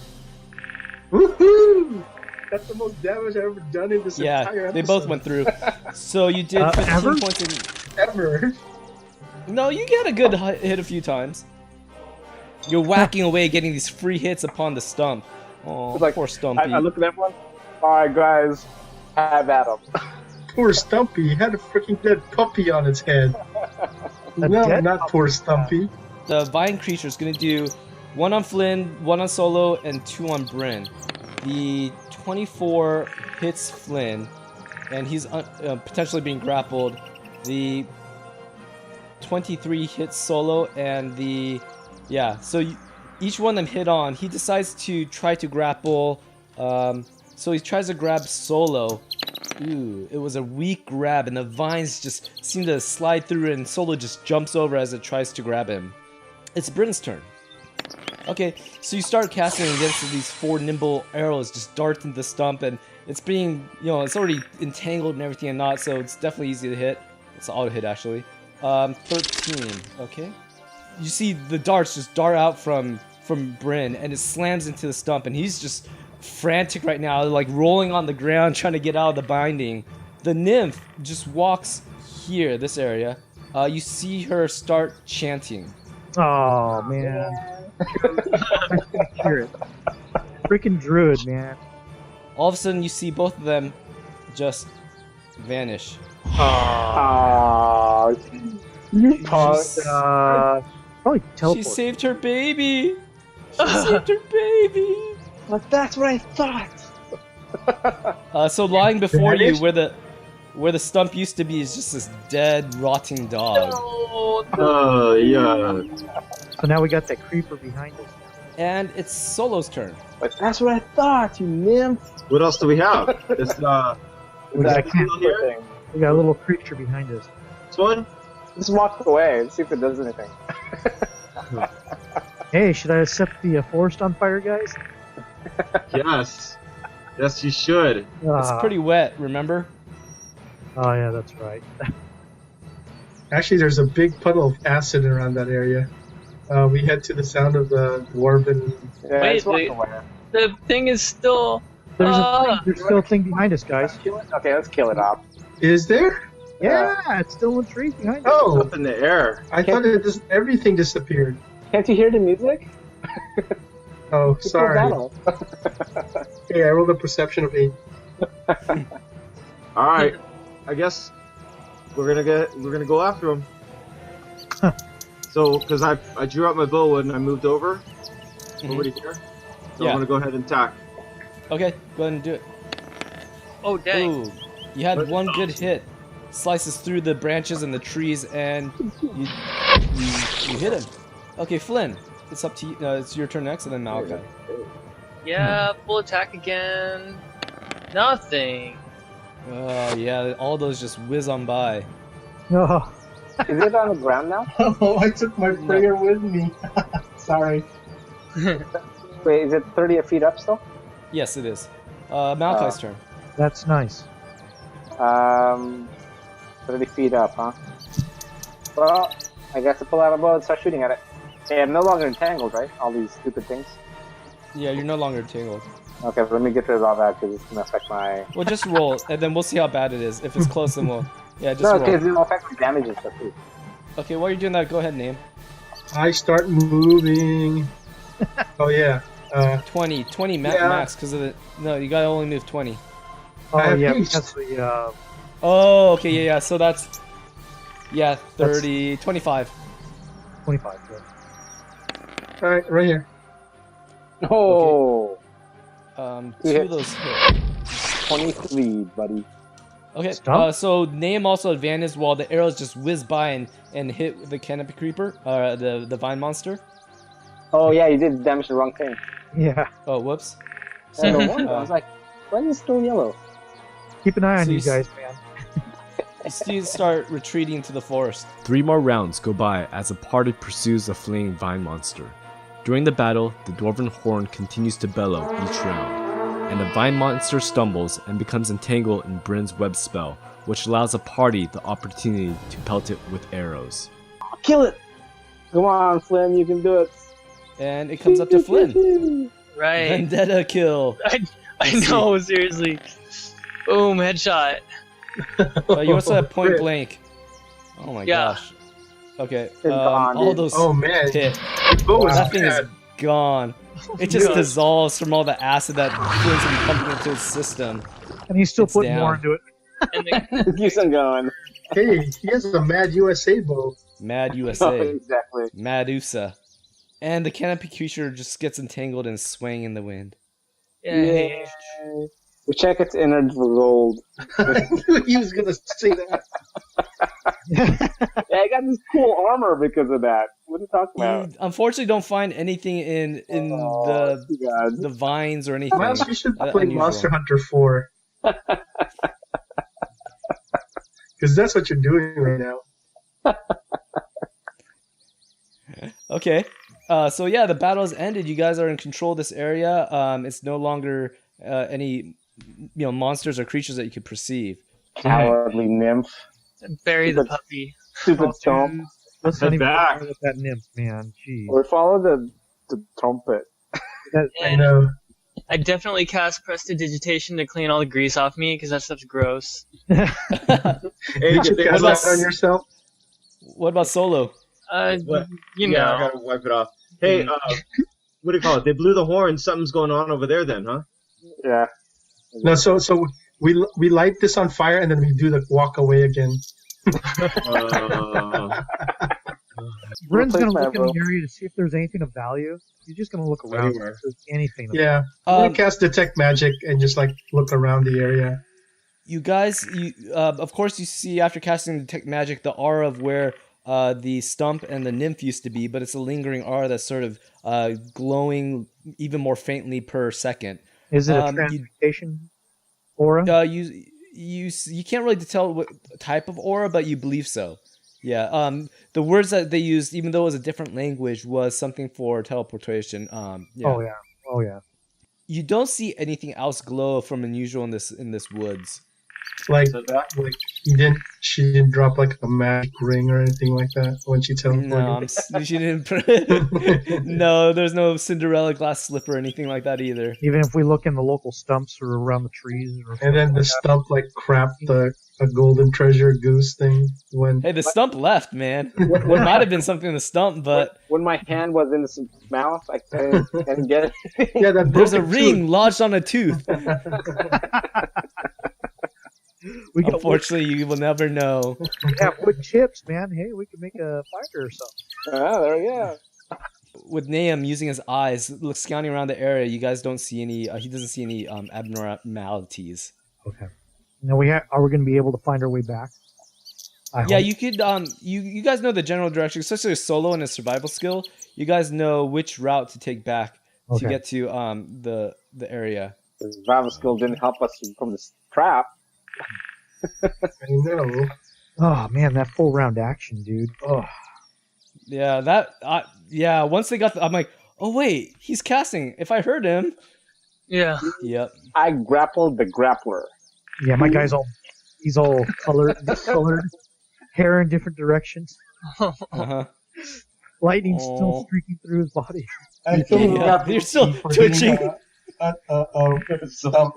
Woohoo! That's the most damage I've ever done in this entire Yeah, episode. they both went through. So you did 15 ever? points in. Ever. No, you get a good hit a few times. You're whacking away, getting these free hits upon the stump. Oh, It's like, poor Stumpy. I look at everyone. Alright, guys. Have at him. Poor Stumpy. He had a freaking dead puppy on its head. A No, dead not puppy? poor Stumpy. The vine creature is going to do 1 on Flynn, 1 on Solo, and 2 on Bryn. The 24 hits Flynn, and he's potentially being grappled. The 23 hits Solo, and the... Yeah, so each one of them hit on. He decides to try to grapple. So he tries to grab Solo, Ooh, it was a weak grab, and the vines just seem to slide through, and Solo just jumps over as it tries to grab him. It's Bryn's turn. Okay, so you start casting against these 4 nimble arrows, just dart into the stump, and it's being, it's already entangled and everything and not, so it's definitely easy to hit. It's an auto hit, actually. 13, okay. You see the darts just dart out from Bryn, and it slams into the stump, and he's just frantic right now, like rolling on the ground, trying to get out of the binding. The nymph just walks here, this area. You see her start chanting. Oh man. I can hear it. Freaking druid, man. All of a sudden, you see both of them just vanish. Ah, Probably teleport. She saved her baby. She saved her baby. but that's what I thought. So lying before you, where the stump used to be, is just this dead, rotting dog. Yeah. So now we got that creeper behind us. And it's Solo's turn. But that's what I thought, you nymph. What else do we have? It's We got, That here? thing. we got a little creature behind us. this one. Just walk away and see if it does anything. Hey, should I set the forest on fire, guys? Yes. Yes, you should. It's pretty wet, remember? Oh yeah, that's right. Actually, there's a big puddle of acid around that area. We head to the sound of the dwarven. Yeah, Wait, just walk wait. away. The thing is still. There's still a thing behind us, guys. Kill it? Okay, let's kill it off. Is there? Yeah, it's still in the trees behind us. Oh, Up in the air. I thought everything disappeared. Can't you hear the music? Oh, It's a sorry. battle. Hey, I rolled a perception of 8. All right. I guess we're gonna go after him. So, because I drew out my bow and I moved over to here, so Yeah. I'm gonna go ahead and attack. Okay, go ahead and do it. Oh dang! Ooh, you had one good hit. Slices through the branches and the trees, and you hit him. Okay, Flynn, it's up to you. It's your turn next, and then Malachi. Yeah, full attack again. Nothing. Oh yeah, all those just whiz on by. Oh, Is it on the ground now? Oh, I took my prayer with me. Sorry. Wait, is it 30 feet up still? Yes, it is. Malachi's turn. that's nice. 30 feet up, huh? Well, I guess I pull out a bow and start shooting at it. Hey, I'm no longer entangled, right? All these stupid things. Yeah, you're no longer tangled. Okay, let me get rid of all that because it's gonna affect my. Well, just roll, and then we'll see how bad it is. If it's close, then we'll. Yeah, just No, roll. because it'll affect my damage and stuff too. Okay, while you're doing that, go ahead, name. I start moving. Oh, yeah. 20 Yeah. max, because of the. No, you gotta only move 20. Oh I have yeah, haste. that's the Oh, okay, yeah, so that's. Yeah, 30, 25. 25. Yeah. Alright, right here. Oh, Two Yeah. of those hit. 23, buddy. Okay, Stump? so name also advantage while the arrows just whiz by and hit the canopy creeper, the vine monster. Oh yeah, you did damage the wrong thing. Yeah. Oh, whoops. No wonder. I was like, why is it still yellow? Keep an eye on So you you guys, man. You see it start retreating into the forest. 3 more rounds go by as the party pursues the fleeing vine monster. During the battle, the dwarven horn continues to bellow each round, and the vine monster stumbles and becomes entangled in Bryn's web spell, which allows the party the opportunity to pelt it with arrows. Kill it! Come on, Flynn, you can do it. And it comes up to Flynn. Right. Vendetta kill. I know. Seriously. Boom! Headshot. You also have point blank. Oh my Yeah. gosh. Okay, It's gone, all dude. those Oh, man. hit. The bow is That thing is bad. gone. It just Yeah. dissolves from all the acid that Flynn's been pumping into his system. And he's still It's putting down. more into it. And the, Keeps on going. Hey, he has a mad USA bow. Mad Oh, USA. exactly. Mad USA. And the canopy creature just gets entangled and swaying in the wind. yeah. We check its innards for gold. He was gonna say that. Yeah, I got this cool armor because of that. What are you talking about? You unfortunately don't find anything in Oh, too bad. the vines or anything. What else you should play unusual. Monster Hunter 4? Because that's what you're doing right now. Okay. So yeah, the battle has ended. You guys are in control of this area. It's no longer any monsters or creatures that you could perceive. Cowardly nymph. Bury the puppy. Stupid stomp. Let's not Head even back. bother with that nymph, man. Jeez. Or follow the trumpet. I know. I definitely cast Prestidigitation to clean all the grease off me because that stuff's gross. Hey, Did you they- cast about- that on yourself? What about Solo? What? You Yeah, I know. gotta wipe it off. Hey, what do you call it? They blew the horn. Something's going on over there, then, huh? Yeah. No, so we light this on fire and then we do the walk away again. Grin's gonna Replace look my in the rope. area to see if there's anything of value. He's just gonna look around Anywhere. if there's anything. Yeah. I'm Um, gonna cast detect magic and just like look around the area. You guys, of course, you see after casting Detect Magic the aura of where the stump and the nymph used to be, but it's a lingering aura that's sort of glowing even more faintly per second. Is it a you- transmutation aura? You can't really tell what type of aura, but you believe so. Yeah. The words that they used, even though it was a different language, was something for teleportation. Yeah. Oh yeah. Oh yeah. You don't see anything else glow from unusual in this woods. Like she didn't drop like a magic ring or anything like that when she teleported. She didn't. No, there's no Cinderella glass slipper or anything like that either. Even if we look in the local stumps or around the trees, or And then the stump like crapped a golden treasure goose thing when Hey, the stump left, man. It might have been something in the stump, but When my hand was in his mouth, I couldn't get it. yeah, that there's a broken ring lodged on a tooth. we got wood, Unfortunately, you will never know. we have wood chips, man. Hey, we could make a fire or something. There we go. With Nahum using his eyes, scouting around the area, you guys don't see any. He doesn't see any abnormalities. Okay. Now are we going to be able to find our way back? I Yeah, hope. you could. You guys know the general direction, especially with Solo and his survival skill. You guys know which route to take back to Okay. get to the area. The survival skill didn't help us from this trap. I know. Oh man, that full round action, dude. Oh. Yeah, once they got, I'm like, oh wait, he's casting. If I heard him, Yeah. yep. I grappled the grappler. Yeah, my guy's he's all colored, hair in different directions. Uh-huh. Lightning's Aw. still streaking through his body. I Yeah, feel you're still twitching. Stump.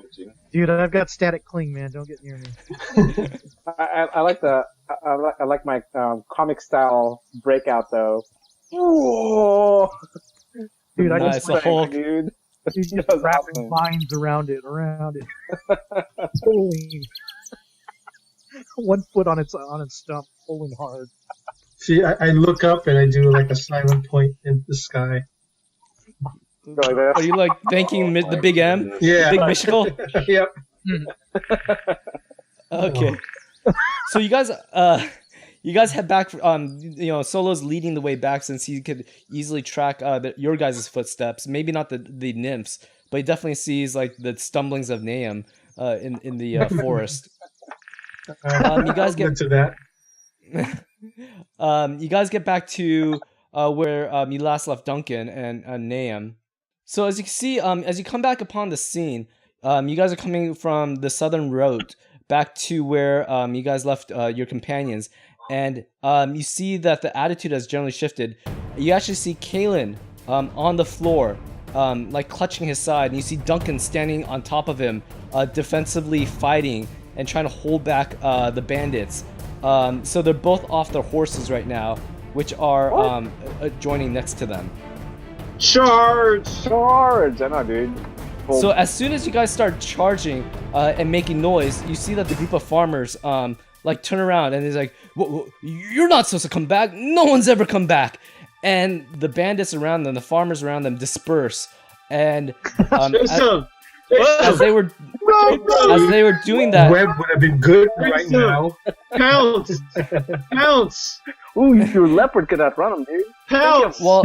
Dude, I've got static cling, man. Don't get near me. I like my comic style breakout though. Whoa! Dude, I Nice, just a Hulk. dude. Dude, That just was wrapping awesome. vines around it. Pulling. 1 foot on its stump, pulling hard. See, I look up and I do like a silent point in the sky. Go like this. Are you like thanking the Big M, Yeah. Big Mystical? Yep. Okay. So you guys head back. Solo's leading the way back since he could easily track your guys' footsteps. Maybe not the nymphs, but he definitely sees like the stumblings of Nahum in the forest. You guys I'll get to that. you guys get back to where you last left Duncan and Nahum. So as you can see, as you come back upon the scene, you guys are coming from the southern road back to where you guys left your companions, and you see that the attitude has generally shifted. You actually see Kalen on the floor, like clutching his side, and you see Duncan standing on top of him, defensively fighting and trying to hold back the bandits. So they're both off their horses right now, which are joining next to them. Charge! Charge! I know, dude. So as soon as you guys start charging and making noise, you see that the group of farmers like turn around and he's like, "You're not supposed to come back. No one's ever come back." And the bandits around them, the farmers around them, disperse. And as they were doing that, Web would have been good right now. Pounce! Pounce! Ooh, your leopard could outrun him, dude. Pounce! well,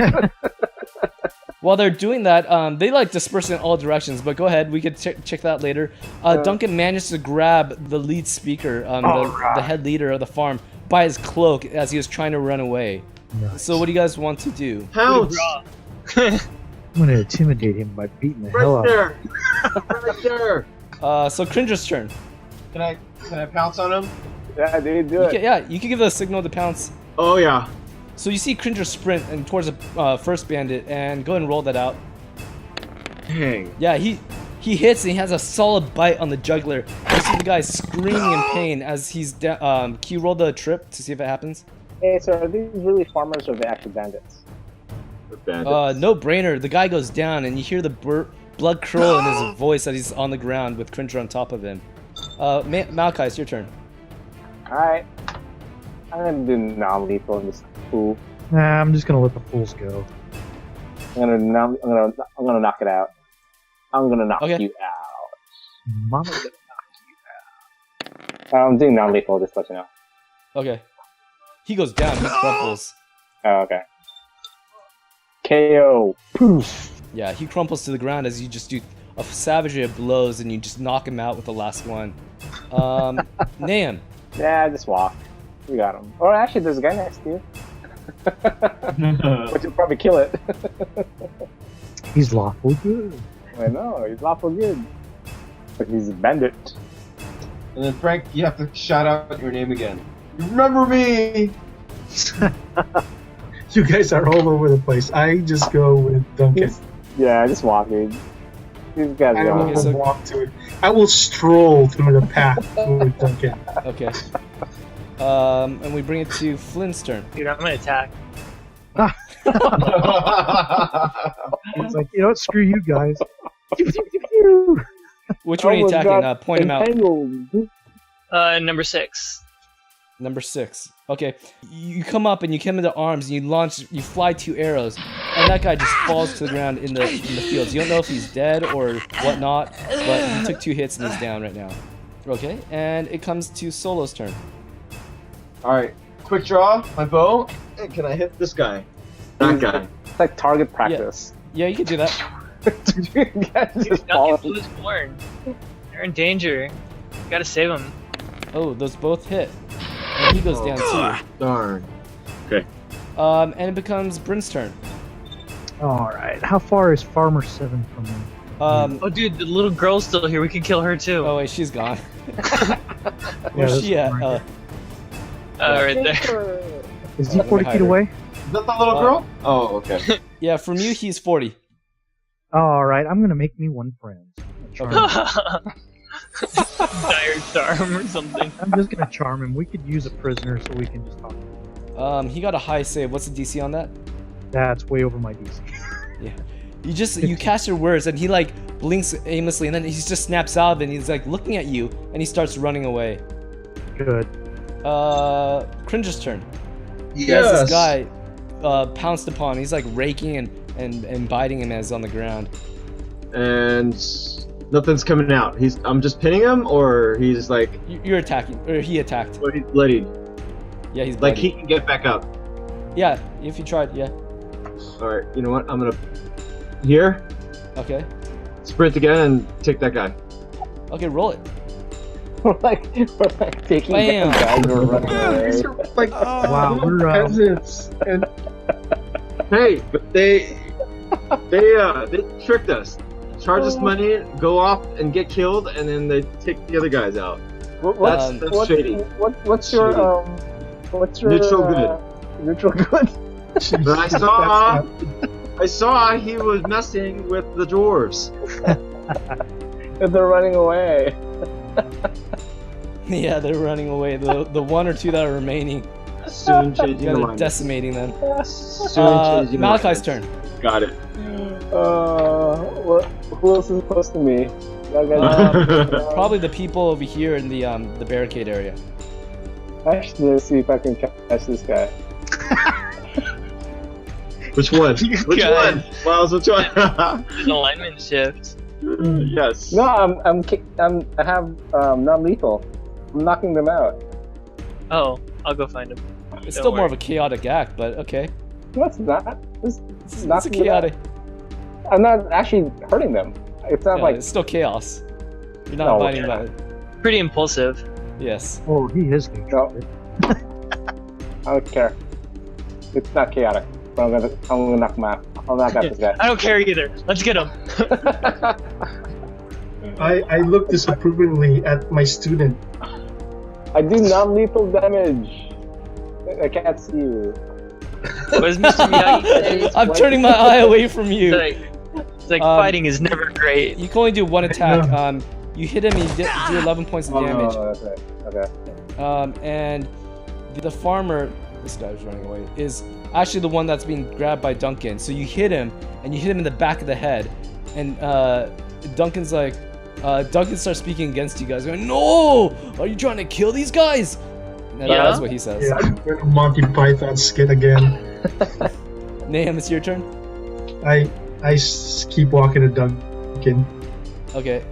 While they're doing that, they like disperse in all directions. But go ahead, we could check that later. Duncan managed to grab the lead speaker, the head leader of the farm, by his cloak as he was trying to run away. Nice. So what do you guys want to do? Pounce! I'm gonna intimidate him by beating the hell Right out. there! Right there! So Cringer's turn. Can I pounce on him? Yeah, dude, do it. You can give the signal to pounce. Oh yeah. So you see Cringer sprint and towards the first bandit, and go ahead and roll that out. Dang. Yeah, he hits and he has a solid bite on the jugular. You see the guy screaming in pain as he's can you roll the trip to see if it happens? Hey, so are these really farmers or are they actually bandits? The bandits. No brainer. The guy goes down and you hear the blood curl in his voice as he's on the ground with Cringer on top of him. Malachi, it's your turn. Alright. I'm gonna do non-lethal in this fool. Nah, I'm just gonna let the fools go. I'm gonna knock it out. I'm gonna knock Okay. you out. Mama's gonna I'm doing non-lethal, just to let you know. Okay. He goes down. He crumples. Oh, okay. KO. Poof. Yeah, he crumples to the ground as you just do a savagery of blows and you just knock him out with the last one. Nahum. Yeah, just walk. We got him. Or actually, there's a guy next to you. But you'll probably kill it. He's lawful good. I know, he's lawful good. But he's a bandit. And then Frank, you have to shout out your name again. You remember me? You guys are all over the place. I just go with Duncan. Yeah, just walking. These guys I are will Okay, so- walk to it. I will stroll through the path with Duncan. Okay. And we bring it to Flynn's turn. Dude, I'm gonna attack. It's like, you know what? Screw you guys. Which one are you Almost attacking? got Point him out. entangled. Number 6. Number 6. Okay. You come up and you come into arms and you fly 2 arrows, and that guy just falls to the ground in the fields. You don't know if he's dead or whatnot, but he took 2 hits and he's down right now. Okay, and it comes to Solo's turn. Alright, quick draw, my bow. Hey, can I hit this guy? That guy. It's like target practice. Yeah, you can do that. You guys just fall. Nothing was born. They're in danger. You gotta save them. Oh, those both hit. And he goes down too. Darn. And it becomes Bryn's turn. Alright, how far is Farmer 7 from me? Oh, dude, the little girl's still here. We can kill her too. Oh wait, she's gone. Yeah, Where's this she at? one right right there. Is he 40 feet away? Is that the little girl? Oh, okay. Yeah, from you, he's 40. Alright, I'm gonna make me one friend. Charm him. Dire charm or something. I'm just gonna charm him. We could use a prisoner so we can just talk. He got a high save. What's the DC on that? That's way over my DC. You cast your words and he like blinks aimlessly and then he just snaps out of it and he's like looking at you and he starts running away. Good. Cringer's turn. He has this guy pounced upon. He's like raking and biting him as he's on the ground. And nothing's coming out. I'm just pinning him, or he's like, You're attacking, or he attacked. well, he's bloodied. Yeah, he's Like bloody. he can get back up. Yeah, if you tried, yeah. Alright, you know what? I'm gonna here, Okay. sprint again and take that guy. Okay, roll it. we're like taking Bam. down guys who are running These away. are like Wow, we're peasants. And Hey, but they tricked us. Charge us money, go off and get killed, and then they take the other guys out. What's That's shady. What's your Neutral good. Neutral good. But I saw he was messing with the dwarves. If they're running away. Yeah, they're running away. The 1 or 2 that are remaining, Soon changing the they're line. decimating them. Soon changing the Malachi's line. turn. Got it. Who else is close to me? Probably the people over here in the barricade area. Actually, let's see if I can catch this guy. Which one? Which God. one? Miles, which one? There's an alignment shift. Yes. No, I have non-lethal. I'm knocking them out. Oh, I'll go find him. It's Don't still more of worry. a chaotic act, but okay. No, it's not. It's a knocking them chaotic. I'm not actually hurting them. It's not Yeah, like it's still chaos. You're not No, abiding yeah. by it. Pretty impulsive. Yes. Oh, he is neutral. I don't care. It's not chaotic. But I'm gonna knock him out. I'll knock out this guy. I don't care either. Let's get him. I look disapprovingly at my student. I do non-lethal damage. I can't see you. What does Mr. Miyagi say? I'm turning my eye away from you. It's like fighting is never great. You can only do one attack. You hit him, you do 11 points of damage. Oh, that's right. Okay. And the farmer, this guy's running away, is actually the one that's being grabbed by Duncan. So you hit him, and you hit him in the back of the head. And Duncan's like, Duncan starts speaking against you guys, going, "No! Are you trying to kill these guys?" And Yeah. that's what he says. Yeah, I'm going to Monty Python skit again. Nahum, it's your turn. I keep walking to Duncan, Okay.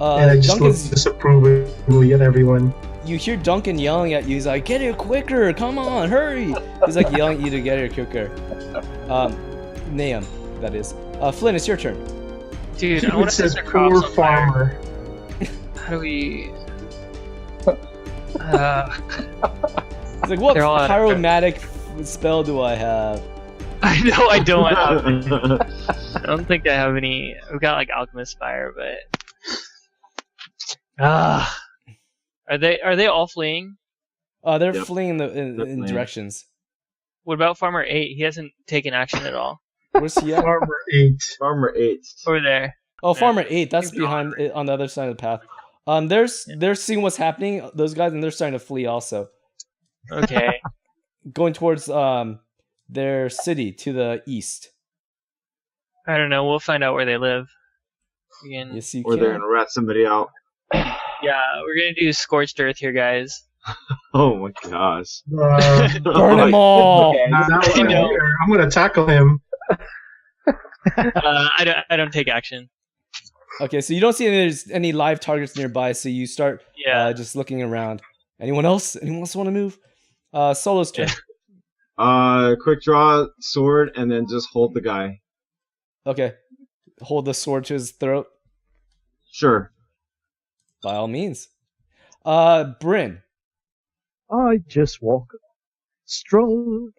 and I just look Duncan's. disapprovingly at everyone. You hear Duncan yelling at you. He's like, "Get here quicker! Come on, hurry!" He's like yelling at you to get here quicker. Nahum, that is. Flynn, it's your turn. Dude, I want It to set says the crops poor on fire. farmer. How do we... He's like, "What They're all out of pyromatic spell do I have?" I know I don't have. I don't think I have any. I've got like alchemist fire, but are they all fleeing? They're Yep. fleeing They're in fleeing. directions. What about Farmer 8? He hasn't taken action at all. Where's he at? Farmer 8. Farmer 8. Over there. Oh, Yeah. Farmer 8. That's He's gone. behind it on the other side of the path. They're seeing what's happening. Those guys, and they're starting to flee also, Okay. going towards their city to the east. I don't know. We'll find out where they live. Again. Yes, you Or they're can. gonna rat somebody out. Yeah, we're gonna do scorched earth here, guys. Oh my gosh. Burn them all. Okay. Now I I'm know. here. I'm gonna tackle him. I don't take action. Okay, so you don't see there's any live targets nearby, so you start Yeah. just looking around. Anyone else? Anyone else want to move? Solo's turn. Quick draw, sword, and then just hold the guy. Okay. Hold the sword to his throat. Sure. By all means. Bryn. I just walk. Stroll.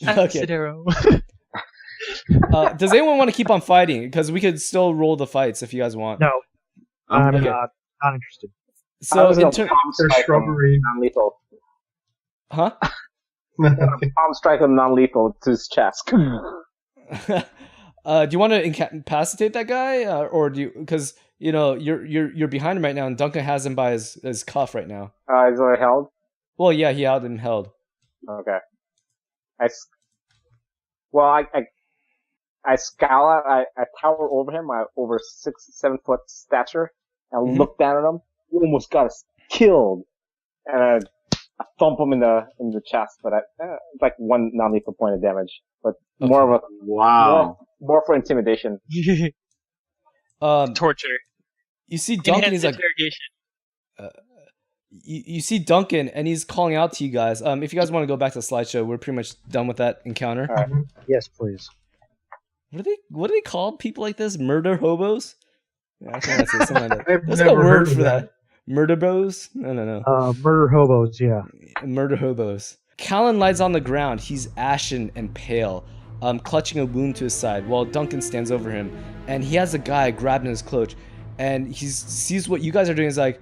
Okay. Asadero. Does anyone want to keep on fighting? Because we could still roll the fights if you guys want. No, I'm okay. not interested. I So was in gonna turn, palm There's strike him shrubbery. non-lethal. huh? Palm strike him non-lethal to his chest. Do you want to incapacitate that guy, or do you? Because you know you're behind him right now, and Duncan has him by his cuff right now. He's already held. Well, yeah, he had him held. Okay. I scowl out. I tower over him. I over 6-7 foot stature. And I look down at him. He almost got us killed. And I thump him in the chest. But it's like one non-lethal point of damage. But more of a Wow. more for intimidation. Torture. You see Duncan. Enhanced He's like, interrogation. you see Duncan, and he's calling out to you guys. If you guys want to go back to the slideshow, we're pretty much done with that encounter. All right. Yes, please. What do they call people like this? Murder hobos? Yeah, I think that's it, something like that. I've There's a never heard word of for that. Murder bros? No. Murder hobos, yeah. Murder hobos. Callan lies on the ground. He's ashen and pale, clutching a wound to his side, while Duncan stands over him, and he has a guy grabbing his cloak, and he sees what you guys are doing. Is like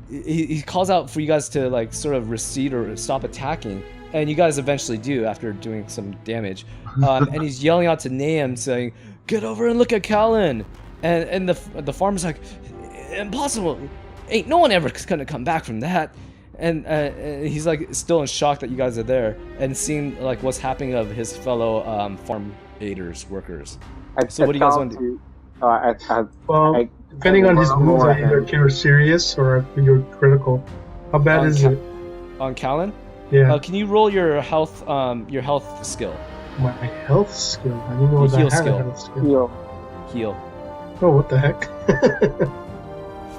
he calls out for you guys to like sort of recede or stop attacking, and you guys eventually do after doing some damage. And he's yelling out to Nahum, saying, "Get over and look at Callan!" And the farmer's like, "Impossible! Ain't no one ever gonna come back from that." And he's like still in shock that you guys are there and seeing like what's happening of his fellow farm aiders, workers. So what do you guys want to do? Well, depending on his wounds, I either cure serious or you're critical. How bad is it? On Callan? Yeah, Can you roll your health skill? my health skill. I didn't know The that I heal had skill. a health skill. Heal. Oh, what the heck?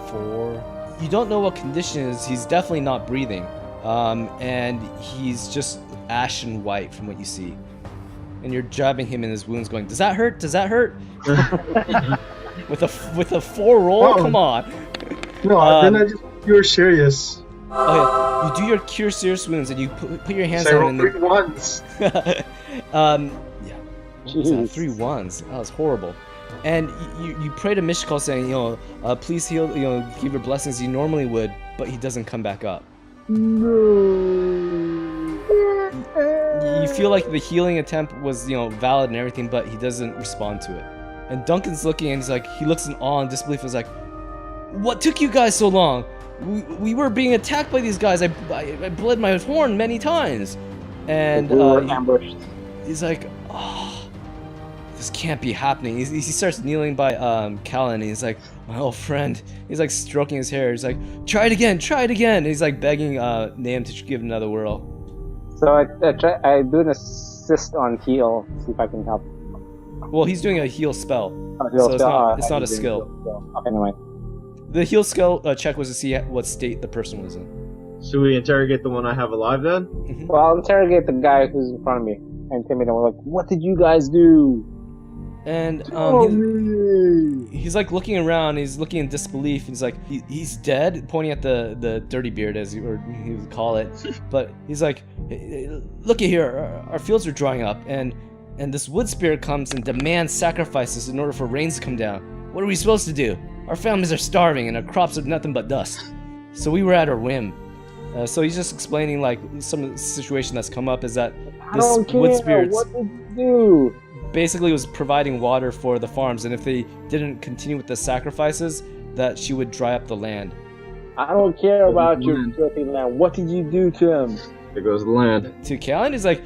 4. You don't know what condition it is. He's definitely not breathing. And he's just ashen white from what you see. and you're jabbing him in his wounds, going, "Does that hurt? Does that hurt?" with a 4 roll, Oh. come on. No, then I just pure serious. Okay, you do your cure serious wounds, and you put your hands So I on rolled him. 3 ones. Yeah. What was that? Jeez. 3 ones. That was horrible. And you pray to Mishkal saying, please heal, give your blessings you normally would, but he doesn't come back up. You feel like the healing attempt was, valid and everything, but he doesn't respond to it. And Duncan's looking and he looks in awe and disbelief. He's like, "What took you guys so long? We were being attacked by these guys. I bled my horn many times." And We were ambushed. he's like, "Oh, this can't be happening." He starts kneeling by Callan, and he's like, "My old friend." He's like stroking his hair. He's like, "Try it again, try it again." And he's like begging Nahum to give another whirl. So I do an assist on heal, see if I can help. Well, he's doing a heal spell, Heal so spell, it's I not a do skill. heal spell. Okay, never mind. The heal skill check was to see what state the person was in. Should we interrogate the one I have alive then? Well, I'll interrogate the guy who's in front of me and intimidate him. We're like, "What did you guys do?" And he's like looking around. He's looking in disbelief. He's like, he's dead, pointing at the dirty beard, as he would call it. But he's like, "Look at here. Our fields are drying up, and this wood spirit comes and demands sacrifices in order for rains to come down. What are we supposed to do? Our families are starving, and our crops are nothing but dust. So we were at our whim." So he's just explaining like some of the situation that's come up is that I this don't care. wood spirit What did you do? basically was providing water for the farms, and if they didn't continue with the sacrifices, that she would dry up the land. I don't care about your filthy land. What did you do to him? There goes the land. To Callan, he's like,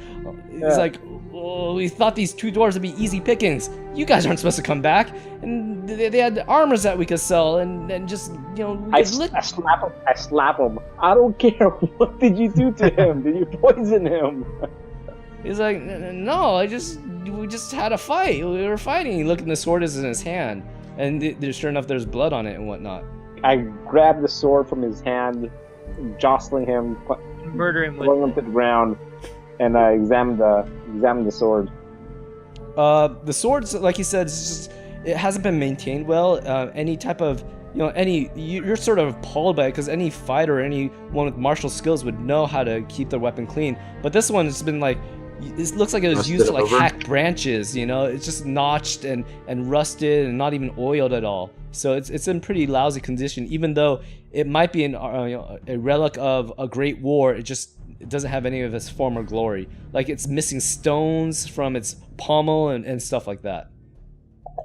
"Oh, we thought these 2 dwarves would be easy pickings. You guys aren't supposed to come back, and they had armors that we could sell, and just we I could lick." slap him. I slap him. I don't care. What did you do to him? Did you poison him? He's like, "No, we just had a fight. We were fighting." He looked, and the sword is in his hand, and sure enough, there's blood on it and whatnot. I grabbed the sword from his hand, jostling him, Murder him throwing with him to the ground, and I examined the sword. The swords, like he said, it hasn't been maintained well. Any type of, you're sort of appalled by it because any fighter or anyone with martial skills would know how to keep their weapon clean. But this one has been like, it looks like it was Rusted used to like over. hack branches. It's just notched and rusted and not even oiled at all. So it's in pretty lousy condition. Even though it might be a relic of a great war, it doesn't have any of its former glory. Like it's missing stones from its pommel and stuff like that.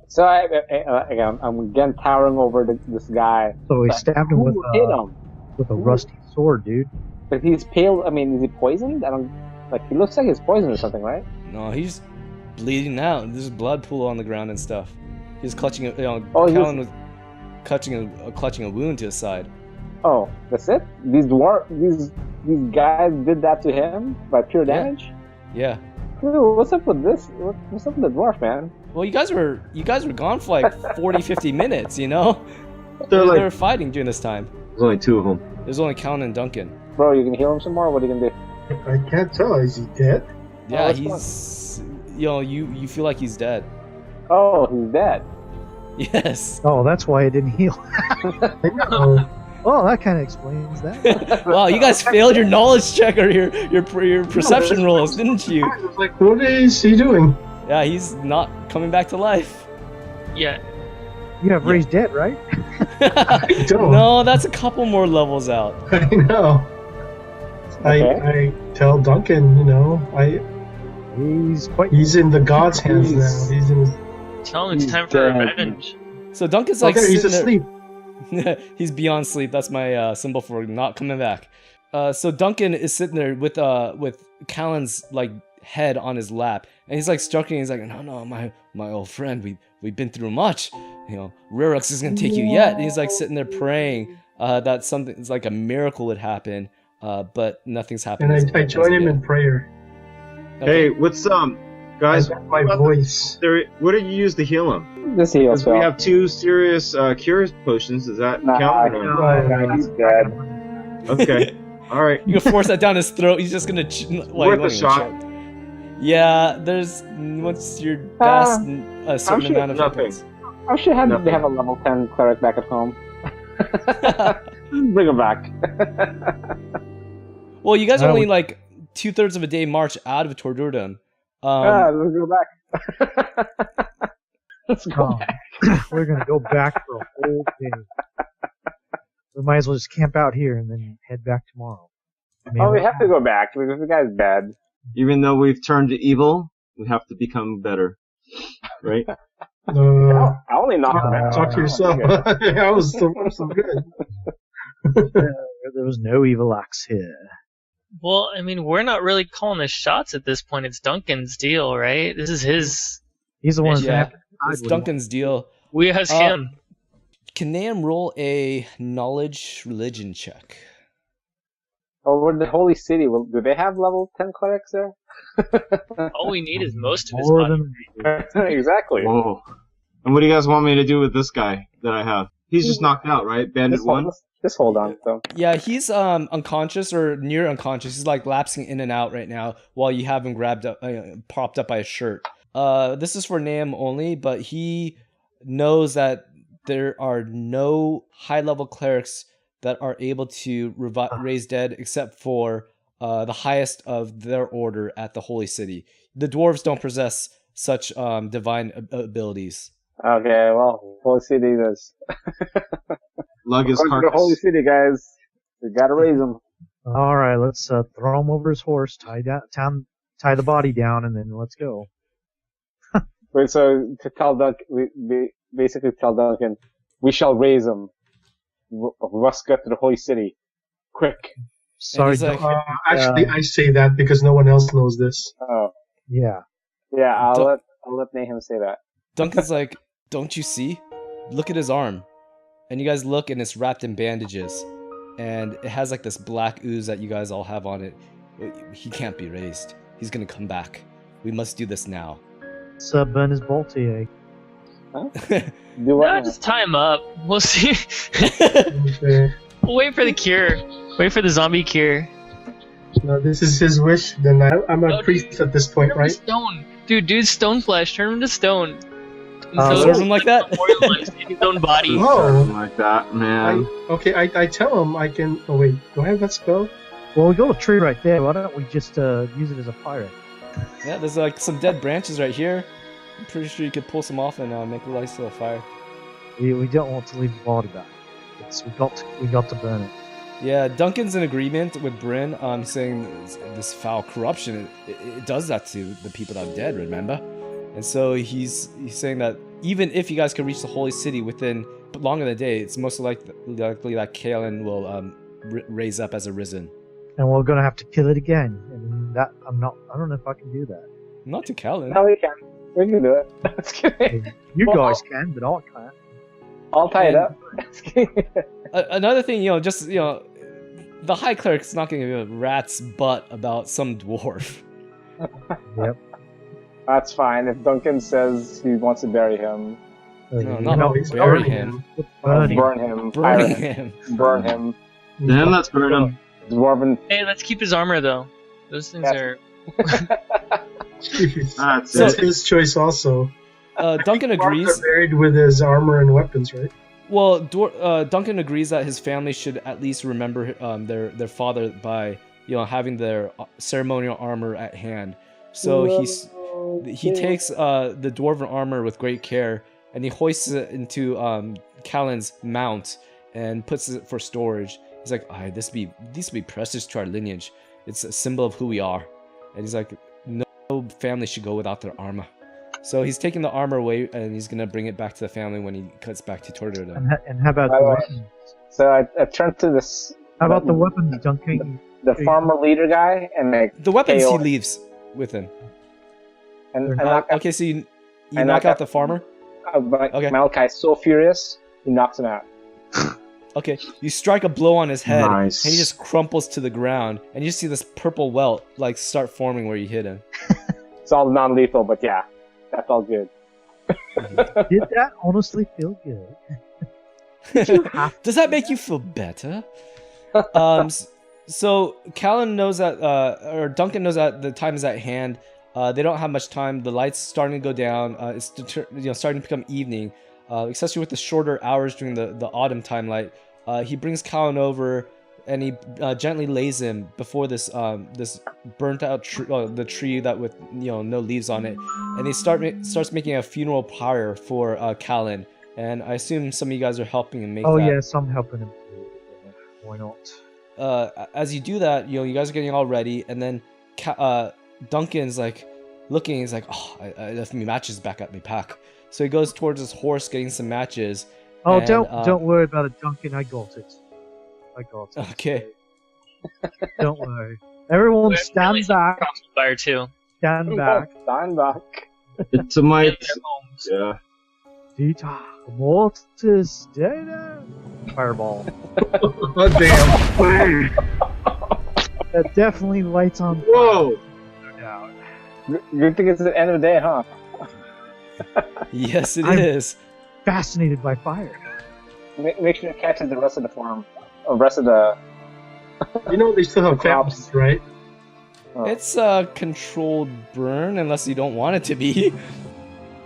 So I'm again towering over this guy. So he But stabbed him who with hit him? a rusty sword, dude. But he's pale. I mean, is he poisoned? I don't. Like he looks like he's poisoned or something, right? No, he's bleeding out. There's blood pool on the ground and stuff. He's clutching Oh, he Callan was clutching a wound to his side. Oh, that's it. These guys did that to him by pure Yeah. damage. Yeah. Dude, what's up with this? What's up with the dwarf, man? Well, you guys were gone for like 40, 50 minutes, They They're were like, fighting during this time. there's only 2 of them. There's only Callan and Duncan. Bro, you gonna heal him some more? What are you gonna do? I can't tell. Is he dead? Yeah, that's he's you feel like he's dead. Oh, he's dead. Yes. Oh, that's why it didn't heal. I know. Well, that kind of explains that. Wow, you guys failed your knowledge check or your perception rolls, didn't you? I was like, what is he doing? Yeah, he's not coming back to life. yeah. You have raised dead, right? I don't. No, that's a couple more levels out. I know. Okay. I tell Duncan, He's he's in the gods' hands He's- now. He's in his, Tell him it's He's time for dead. revenge. So Duncan's like okay, he's sitting there- asleep. He's beyond sleep. That's my symbol for not coming back. So Duncan is sitting there with Callan's like head on his lap, and he's like stroking. He's like, "No, my old friend, we've been through much. Rurux is gonna take you yet." And he's like sitting there praying that something, it's like a miracle would happen, but nothing's happened. And I join him in prayer. Hey, what's guys? I got my what voice. what did you use to heal him? This heal Because spell. we have 2 serious cure potions. Does that Nah, count? or no? nah, he's dead. Okay. All right. You can force that down his throat. He's just gonna. Worth a shot. Yeah, there's once your best a certain sure amount of nothing. hit points. I should have Nothing. they have a level 10 cleric back at home. Bring him back. Well, you guys are I only would- like 2/3 of a day march out of Tordurdum. Let's go back. Let's go Oh, back. we're gonna go back for a whole day. We might as well just camp out here and then head back tomorrow. I mean, Oh, we have to go back because the guy's bad. Even though we've turned to evil, we have to become better, right? I only knocked him out. Talk to yourself. I was so good. There was no evil axe here. Well, I mean, we're not really calling the shots at this point. It's Duncan's deal, right? This is his. He's the one that's gonna Yeah, have to decide it's what he Duncan's deal. We ask him. Can Nam roll a knowledge religion check? Oh, we're the Holy City. Well, do they have level 10 clerics there? All we need is most of his more body. than Exactly. Whoa. And what do you guys want me to do with this guy that I have? He's just knocked out, right? Bandit one? Just hold on. So. Yeah, he's unconscious or near unconscious. He's like lapsing in and out right now while you have him grabbed up, propped up by a shirt. This is for Nam only, but he knows that there are no high-level clerics that are able to raise dead except for the highest of their order at the Holy City. The dwarves don't possess such divine abilities. Okay, well, Holy City does. Lug his Welcome to the carcass. Holy City, guys. We gotta raise him. All right, let's throw him over his horse, tie the body down, and then let's go. Wait, so to tell Duncan, we basically tell Duncan, we shall raise him. We must get to the Holy City. Quick. Sorry, he's like, Duncan. Actually, I say that because no one else knows this. Oh, Yeah. yeah, I'll Dun- let Nahum say that. Duncan's like, don't you see? Look at his arm. And you guys look and it's wrapped in bandages. And it has like this black ooze that you guys all have on it. He can't be raised. He's gonna come back. We must do this now. Let's burn his bolty, Do No, what? just tie him up. We'll see. Okay. We'll wait for the cure. Wait for the zombie cure. No, this is his wish. Then I'm a No, priest at this point, Turn him right? to stone. Dude's stone flesh. Turn him to stone. Serve him like that? Memorialized in his own body. Oh. Something like that, man. I tell him I can. Oh wait, do I have that spell? Well, we got a tree right there. Why don't we just use it as a pirate? Yeah, there's like some dead branches right here. I'm pretty sure you could pull some off and make a nice little fire. We don't want to leave the body back. We got to burn it. Yeah, Duncan's in agreement with Bryn, saying this foul corruption, it does that to the people that are dead, remember? And so he's saying that even if you guys can reach the Holy City within longer than a day, it's most likely that Kaelin will raise up as a risen. And we're gonna have to kill it again. And that I don't know if I can do that. Not to Kaelin. No, we can. We can do it. Just kidding. You Well, guys can, but I can't. I'll tie it up. Just kidding. Another thing, the High Cleric's not going to give a rat's butt about some dwarf. Yep. That's fine. If Duncan says he wants to bury him, No, No, not he's bury burning him. Burn him. burn him, Burning pirate him. burn him. Then let's burn him. Dwarven. Hey, let's keep his armor though. Those things Yes. are. Jeez. That's That's it. his choice also. Duncan Mark agrees. are buried with his armor and weapons, right? Well, Duncan agrees that his family should at least remember their father by having their ceremonial armor at hand. So he takes the dwarven armor with great care and he hoists it into Callan's mount and puts it for storage. He's like, this be precious to our lineage. It's a symbol of who we are. And he's like, no family should go without their armor. So he's taking the armor away and he's gonna bring it back to the family when he cuts back to Tordurdum. And how about By the the way, weapons? So I turned to this. How about the weapons, Duncan? The farmer leader guy and like The weapons KO he leaves with him. and knock Okay, so you I knock knock out the farmer. Okay. Malachi's so furious he knocks him out. Okay, you strike a blow on his head, Nice. and he just crumples to the ground, and you see this purple welt like start forming where you hit him. It's all non-lethal, but yeah, that felt good. Did that honestly feel good? Does that make you feel better? So Callan knows that, or Duncan knows that the time is at hand. They don't have much time. The light's starting to go down. It's starting to become evening, especially with the shorter hours during the autumn time light. He brings Callan over, and he gently lays him before this burnt out the tree that with no leaves on it, and he starts making a funeral pyre for Callan. And I assume some of you guys are helping him make that. Oh yes, I'm helping him. Why not? As you do that, you guys are getting all ready, and then Duncan's like looking. He's like, "Oh, I left me matches back at my pack." So he goes towards his horse, getting some matches. Oh, and, don't worry about it, Duncan. I got it. Okay. Don't worry. Everyone, stand back. Fire too. Stand back. Stand back. It's a might. Their homes. Yeah. Dita, mortis, data. Fireball. Oh, damn. That definitely lights on. Whoa! No doubt. Good thing it's the end of the day, huh? Yes, it I'm- is. Fascinated by fire. Make sure it catches the rest of the farm. Or rest of the... You know they still have Crops. families, right? Oh. It's a controlled burn, unless you don't want it to be.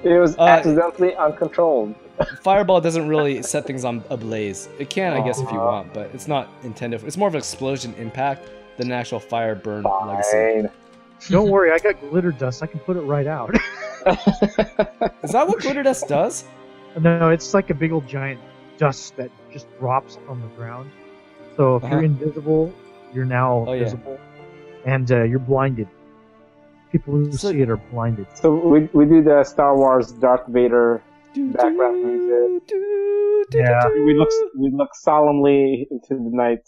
It was accidentally uncontrolled. Fireball doesn't really set things on ablaze. It can, I guess, if you Aw. want, but it's not intended. It's more of an explosion impact than an actual fire burn legacy. Fine. Don't worry, I got glitter dust. I can put it right out. Is that what glitter dust does? No, it's like a big old giant dust that just drops on the ground. So if you're invisible, you're now Oh, yeah. visible, and you're blinded. People who So- see it are blinded. So we do the Star Wars Darth Vader background music. Yeah. We look solemnly into the night.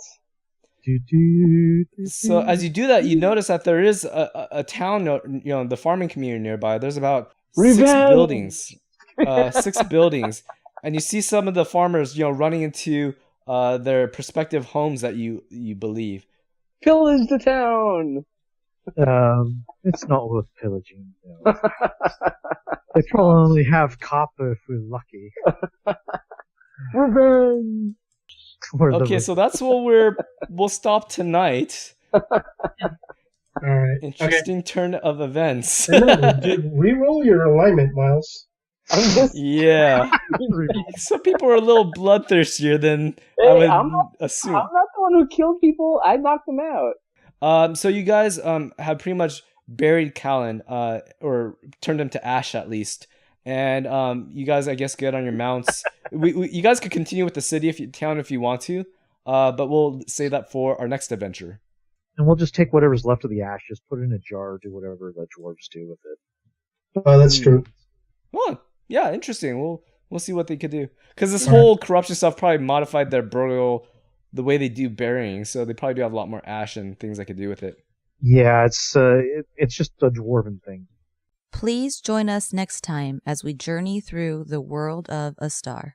So as you do that, you notice that there is a town, the farming community nearby. There's about six Revenge! buildings, and you see some of the farmers, running into their prospective homes that you believe. Pillage the town! It's not worth pillaging. No. They probably only have copper if we're lucky. Revenge! Or the- Okay, so that's what we'll stop tonight. Alright. Okay. Interesting turn of events. Remember, reroll your alignment, Miles. I'm just... Yeah. Some people are a little bloodthirstier than I Hey, would I'm not assume. the one who killed people. I knocked them out. So you guys have pretty much buried Callan, or turned him to ash at least, and you guys, I guess, get on your mounts. You guys could continue with the town if you want to, but we'll save that for our next adventure. And we'll just take whatever's left of the ash, just put it in a jar, do whatever the dwarves do with it. Oh, that's true. Oh, yeah, interesting. We'll see what they could do, because this whole corruption stuff probably modified their burial, the way they do burying. So they probably do have a lot more ash and things they could do with it. Yeah, it's just a dwarven thing. Please join us next time as we journey through the world of Astar.